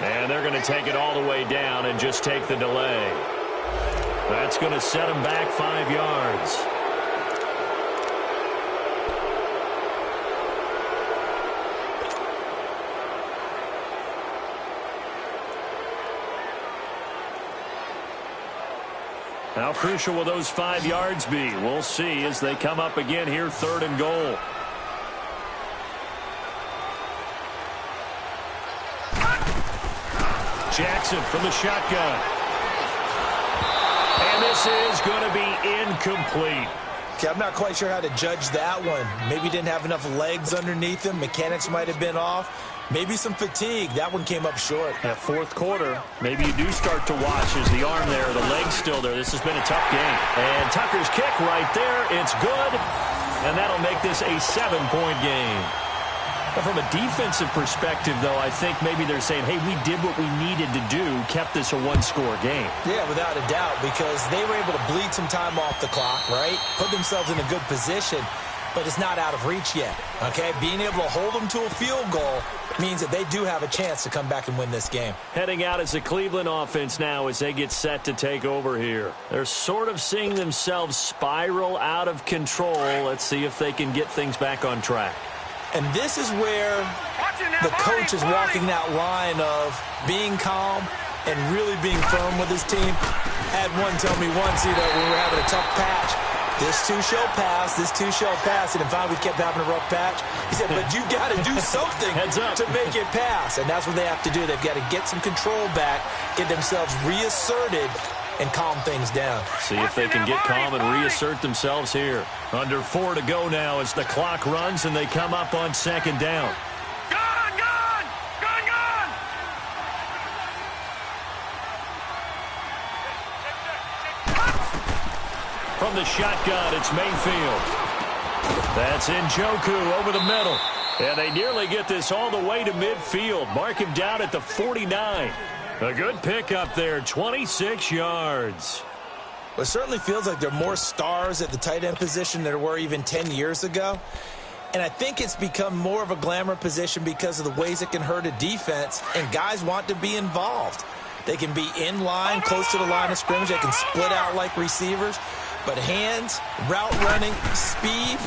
And And they're going to take it all the way down and just take the delay. That's going to set them back 5 yards. How crucial will those 5 yards be? We'll see as they come up again here, 3rd and goal. Jackson from the shotgun. And this is going to be incomplete. Okay, I'm not quite sure how to judge that one. Maybe didn't have enough legs underneath him. Mechanics might have been off. Maybe some fatigue. That one came up short. That 4th quarter, maybe you do start to watch as the arm there, the leg's still there. This has been a tough game. And Tucker's kick right there. It's good. And that'll make this a 7-point game. Now, from a defensive perspective, though, I think maybe they're saying, hey, we did what we needed to do, kept this a 1-score game. Yeah, without a doubt, because they were able to bleed some time off the clock, right? Put themselves in a good position, but it's not out of reach yet, okay? Being able to hold them to a field goal means that they do have a chance to come back and win this game. Heading out as the Cleveland offense now as they get set to take over here. They're sort of seeing themselves spiral out of control. Let's see if they can get things back on track. And this is where the coach is walking that line of being calm and really being firm with his team. Had one tell me once, when we were having a tough patch, this too shall pass, this too shall pass. And finally we kept having a rough patch. He said, but you got to do something to make it pass. And that's what they have to do. They've got to get some control back, get themselves reasserted, and calm things down. See if they can get calm and reassert themselves here. Under 4 to go now as the clock runs and they come up on 2nd down. Gone! From the shotgun, it's Mayfield. That's Njoku over the middle. And they nearly get this all the way to midfield. Mark him down at the 49. A good pickup there, 26 yards. Well, it certainly feels like there are more stars at the tight end position than there were even 10 years ago. And I think it's become more of a glamour position because of the ways it can hurt a defense, and guys want to be involved. They can be in line, close to the line of scrimmage. They can split out like receivers. But hands, route running, speed,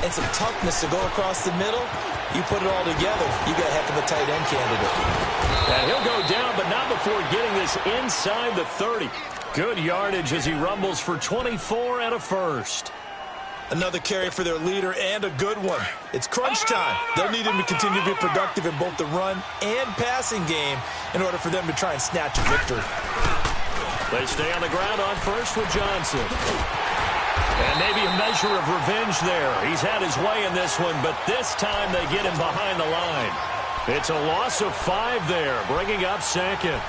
and some toughness to go across the middle, you put it all together, you got a heck of a tight end candidate. And he'll go down, but not before getting this inside the 30. Good yardage as he rumbles for 24 and a first. Another carry for their leader and a good one. It's crunch time. They'll need him to continue to be productive in both the run and passing game in order for them to try and snatch a victory. They stay on the ground on first with Johnson. And maybe a measure of revenge there. He's had his way in this one, but this time they get him behind the line. It's a loss of 5 there, bringing up 2nd.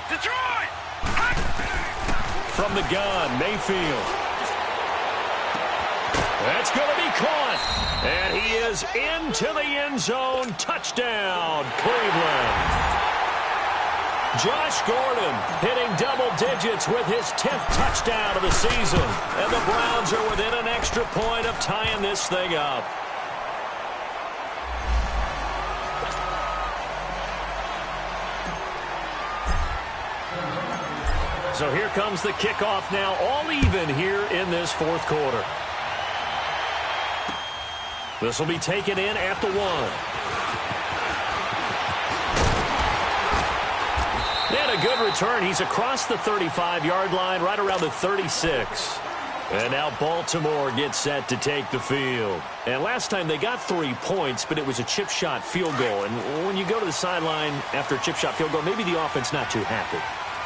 Detroit! From the gun, Mayfield. That's going to be caught. And he is into the end zone. Touchdown, Cleveland. Josh Gordon hitting double digits with his 10th touchdown of the season. And the Browns are within an extra point of tying this thing up. So here comes the kickoff now, all even here in this 4th quarter. This will be taken in at the 1. And a good return. He's across the 35-yard line, right around the 36. And now Baltimore gets set to take the field. And last time they got 3 points, but it was a chip shot field goal. And when you go to the sideline after a chip shot field goal, maybe the offense not too happy.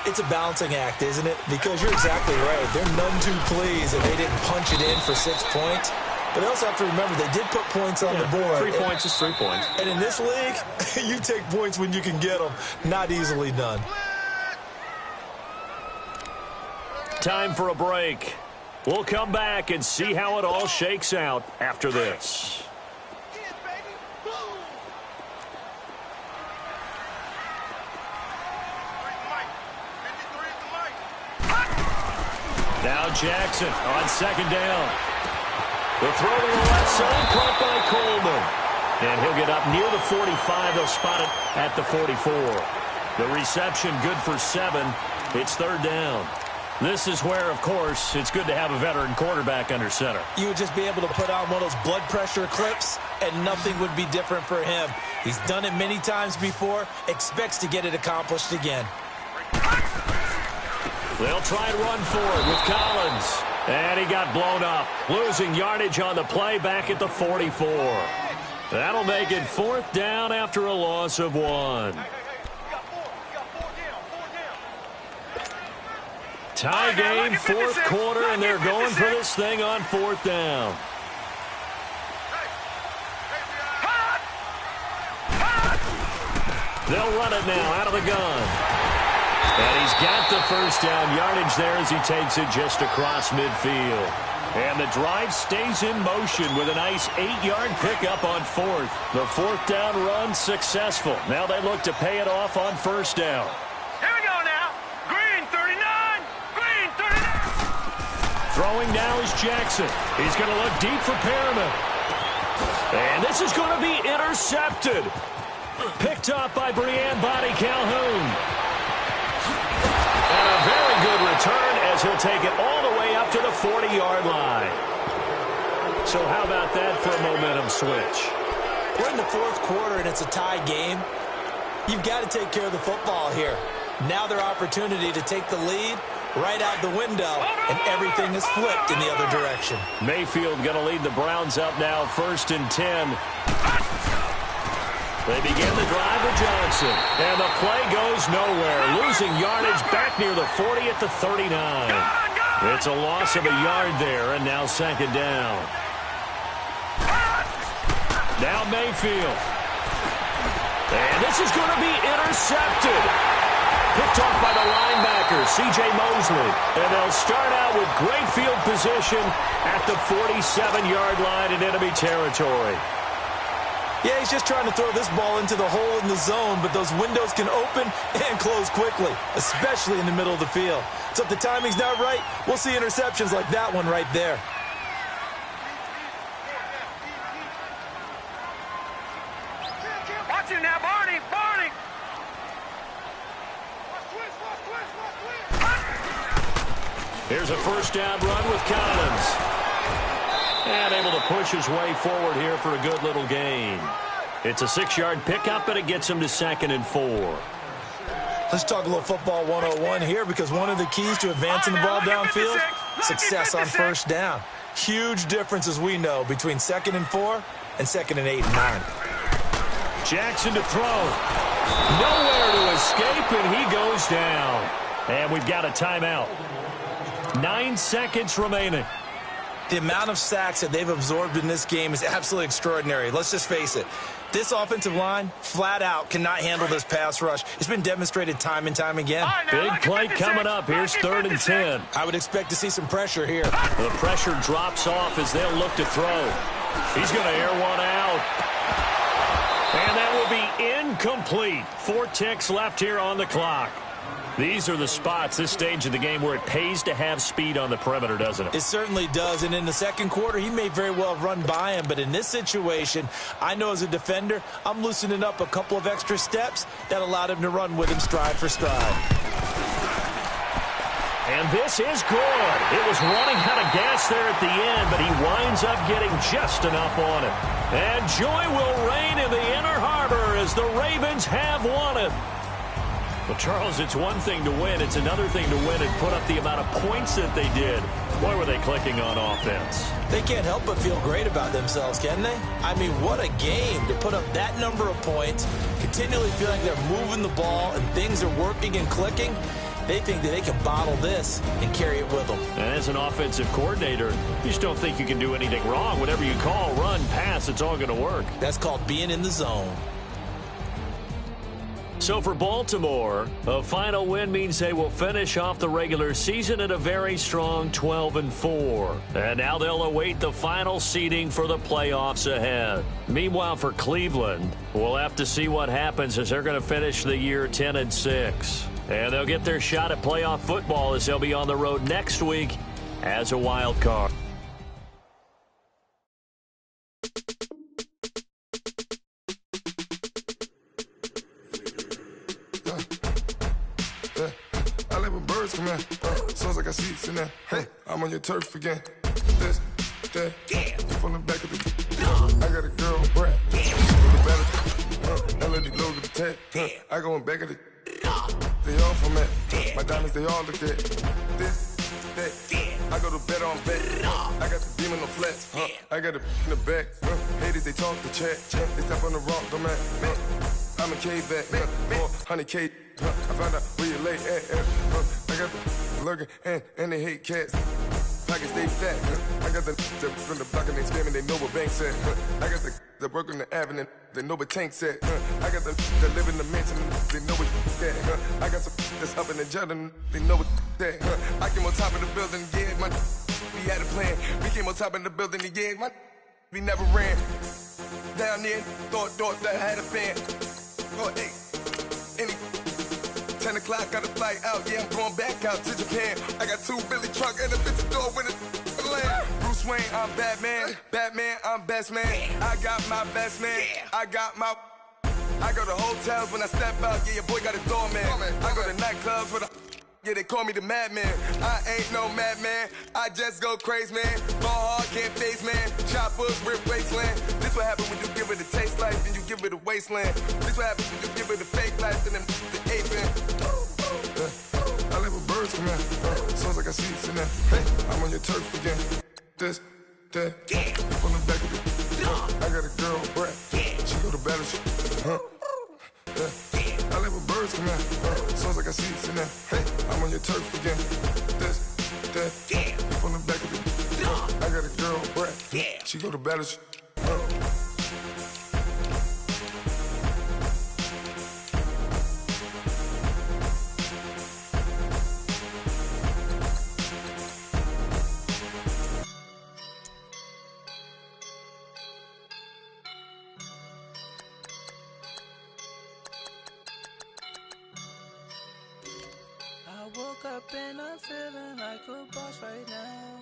It's a balancing act, isn't it? Because you're exactly right. They're none too pleased that they didn't punch it in for 6 points. But they also have to remember they did put points on the board. 3 points is 3 points. And in this league, you take points when you can get them. Not easily done. Time for a break. We'll come back and see how it all shakes out after this. Now Jackson on second down. The throw to the left side, caught by Coleman. And he'll get up near the 45. They'll spot it at the 44. The reception good for 7. It's third down. This is where, of course, it's good to have a veteran quarterback under center. You would just be able to put on one of those blood pressure clips, and nothing would be different for him. He's done it many times before, expects to get it accomplished again. They'll try and run for it with Collins. And he got blown up, losing yardage on the play back at the 44. That'll make it fourth down after a loss of 1. Tie game, fourth quarter, and they're going for this thing on fourth down. They'll run it now out of the gun. And he's got the first down yardage there as he takes it just across midfield. And the drive stays in motion with a nice 8-yard pickup on fourth. The fourth down run successful. Now they look to pay it off on first down. Here we go now. Green 39. Green 39. Throwing now is Jackson. He's going to look deep for Perriman. And this is going to be intercepted. Picked up by Brian Body Calhoun. And a very good return as he'll take it all the way up to the 40-yard line. So how about that for a momentum switch? We're in the fourth quarter and it's a tie game. You've got to take care of the football here. Now their opportunity to take the lead right out the window, and everything is flipped in the other direction. Mayfield going to lead the Browns up now, 1st and 10. They begin the drive with Johnson, and the play goes nowhere, losing yardage back near the 40 at the 39. It's a loss of a yard there, and now second down. Now Mayfield. And this is going to be intercepted. Picked off by the linebacker, C.J. Mosley. And they'll start out with great field position at the 47-yard line in enemy territory. Yeah, he's just trying to throw this ball into the hole in the zone, but those windows can open and close quickly, especially in the middle of the field. So if the timing's not right, we'll see interceptions like that one right there. Watch it now, Barney. Barney. Here's a first down run with Collins. And able to push his way forward here for a good little gain. It's a 6-yard pickup, and it gets him to 2nd and 4. Let's talk a little football 101 here, because one of the keys to advancing the ball downfield, success on first down. Huge difference, as we know, between 2nd and 4 and 2nd and 8 and 9. Jackson to throw. Nowhere to escape, and he goes down. And we've got a timeout. 9 seconds remaining. The amount of sacks that they've absorbed in this game is absolutely extraordinary. Let's just face it. This offensive line, flat out, cannot handle this pass rush. It's been demonstrated time and time again. Big play coming up. Here's 3rd and 10. I would expect to see some pressure here. The pressure drops off as they'll look to throw. He's going to air one out. And that will be incomplete. 4 ticks left here on the clock. These are the spots, this stage of the game, where it pays to have speed on the perimeter, doesn't it? It certainly does, and in the second quarter, he may very well run by him, but in this situation, I know as a defender, I'm loosening up a couple of extra steps that allowed him to run with him stride for stride. And this is good. It was running out of gas there at the end, but he winds up getting just enough on it. And joy will reign in the Inner Harbor as the Ravens have won it. Well, Charles, it's one thing to win. It's another thing to win and put up the amount of points that they did. Boy, were they clicking on offense. They can't help but feel great about themselves, can they? I mean, what a game to put up that number of points, continually feeling they're moving the ball and things are working and clicking. They think that they can bottle this and carry it with them. And as an offensive coordinator, you just don't think you can do anything wrong. Whatever you call, run, pass, it's all going to work. That's called being in the zone. So for Baltimore, a final win means they will finish off the regular season at a very strong 12-4. And now they'll await the final seeding for the playoffs ahead. Meanwhile, for Cleveland, we'll have to see what happens as they're going to finish the year 10-6. And they'll get their shot at playoff football as they'll be on the road next week as a wild card. I like when birds come in. Sounds like I seats in there. Hey, I'm on your turf again. This, that, yeah. From the back of the. I got a girl, Brad. LED logo, the tag. I go in back of the. They all from it. My diamonds, they all look at. This, that. I go to bed on bed. I got the demon on flats. I got it in the back. Haters, they talk the chat. They step on the rock, the man. I'm a K-back. 400K. I found out where you lay at. I got the lurking and they hate cats. Pockets stay fat. I got the from the block and they scamming, they know what banks at. I got the work on the avenue, they know what tanks at. I got the live in the mansion, they know what that. I got some that's up in the jungle, they know what that. I came on top of the building, yeah, we had a plan. We came on top of the building, yeah, we never ran. Down there, thought that I had a fan. Oh, hey, 10 o'clock, got a flight out, yeah, I'm going back out to Japan. I got 2 Billy truck and a bitch door with a land. Bruce Wayne, I'm Batman. Batman, I'm best man. I got my best man. I got my... I go to hotels when I step out, yeah, your boy got a doorman. I go to nightclubs with a... Yeah, they call me the madman. I ain't no madman. I just go crazy, man. Ball hard, can't face, man. Choppers, rip wasteland. This what happen when you give it a taste life and you give it a wasteland. This what happen when you give it a fake life and then the ape in. I like when birds come in. Sounds like I seats in there. Hey, I'm on your turf again. This, that, from the back of the. I got a girl, Brad. She go to battle. I like when birds come in. Sounds like I seats in there. Hey, I'm on your turf again. This, that, from the back of the. I got a girl, Brad. She go to battle. I woke up and I'm feeling like a boss right now.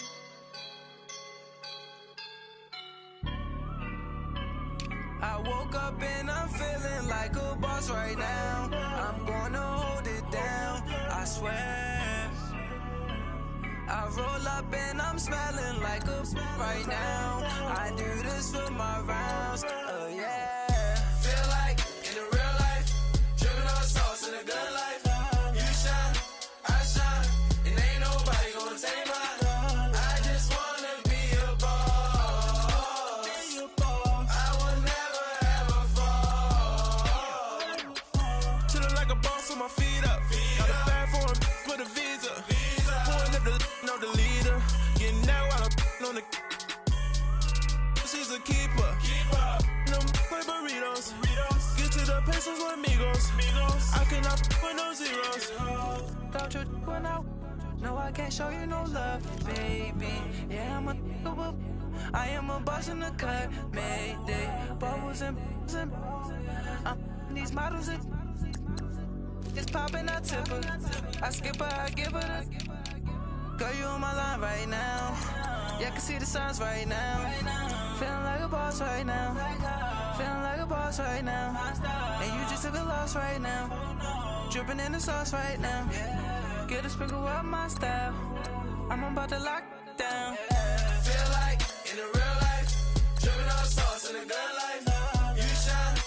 I woke up and I'm feeling like a boss right now. I'm gonna hold it down, I swear. I roll up and I'm smelling like a right now. I do this for my rounds, oh yeah. Feel like in the real life, dripping on sauce in a good life. She's a keeper. No burritos. Get to the pesos with amigos. I cannot with no zeros. Don't you when no, I can't show you no love, baby. Yeah, I am a boss in the cut, Mayday. Bubbles and these models. It's popping, I tip her. I skip her, I give her the. Girl, you on my line right now. Yeah, I can see the signs right now. Feeling like a boss right now. Feeling like a boss right now. And you just took a loss right now. Dripping in the sauce right now. Get a sprinkle up my style. I'm about to lock down. Feel like in the real life, dripping on sauce in the good life. You shine,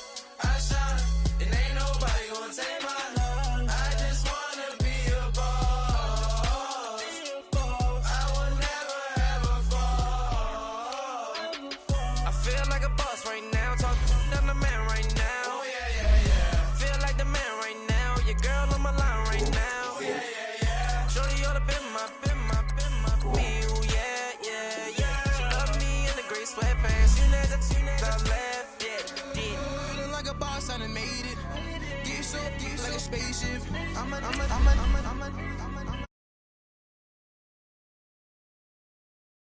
I shine, and ain't nobody gonna take my love. I just wanna be a boss. I will never ever fall. I feel like a boss right now. Talk down the man right now. Oh yeah. Feel like the man right now. Your girl on my line right now. Oh yeah. Shorty oughta been my queen. Ooh yeah. She love me in the gray sweatpants. You never left, yeah. Feeling like a boss, I done made it. Get so like a spaceship. I'm a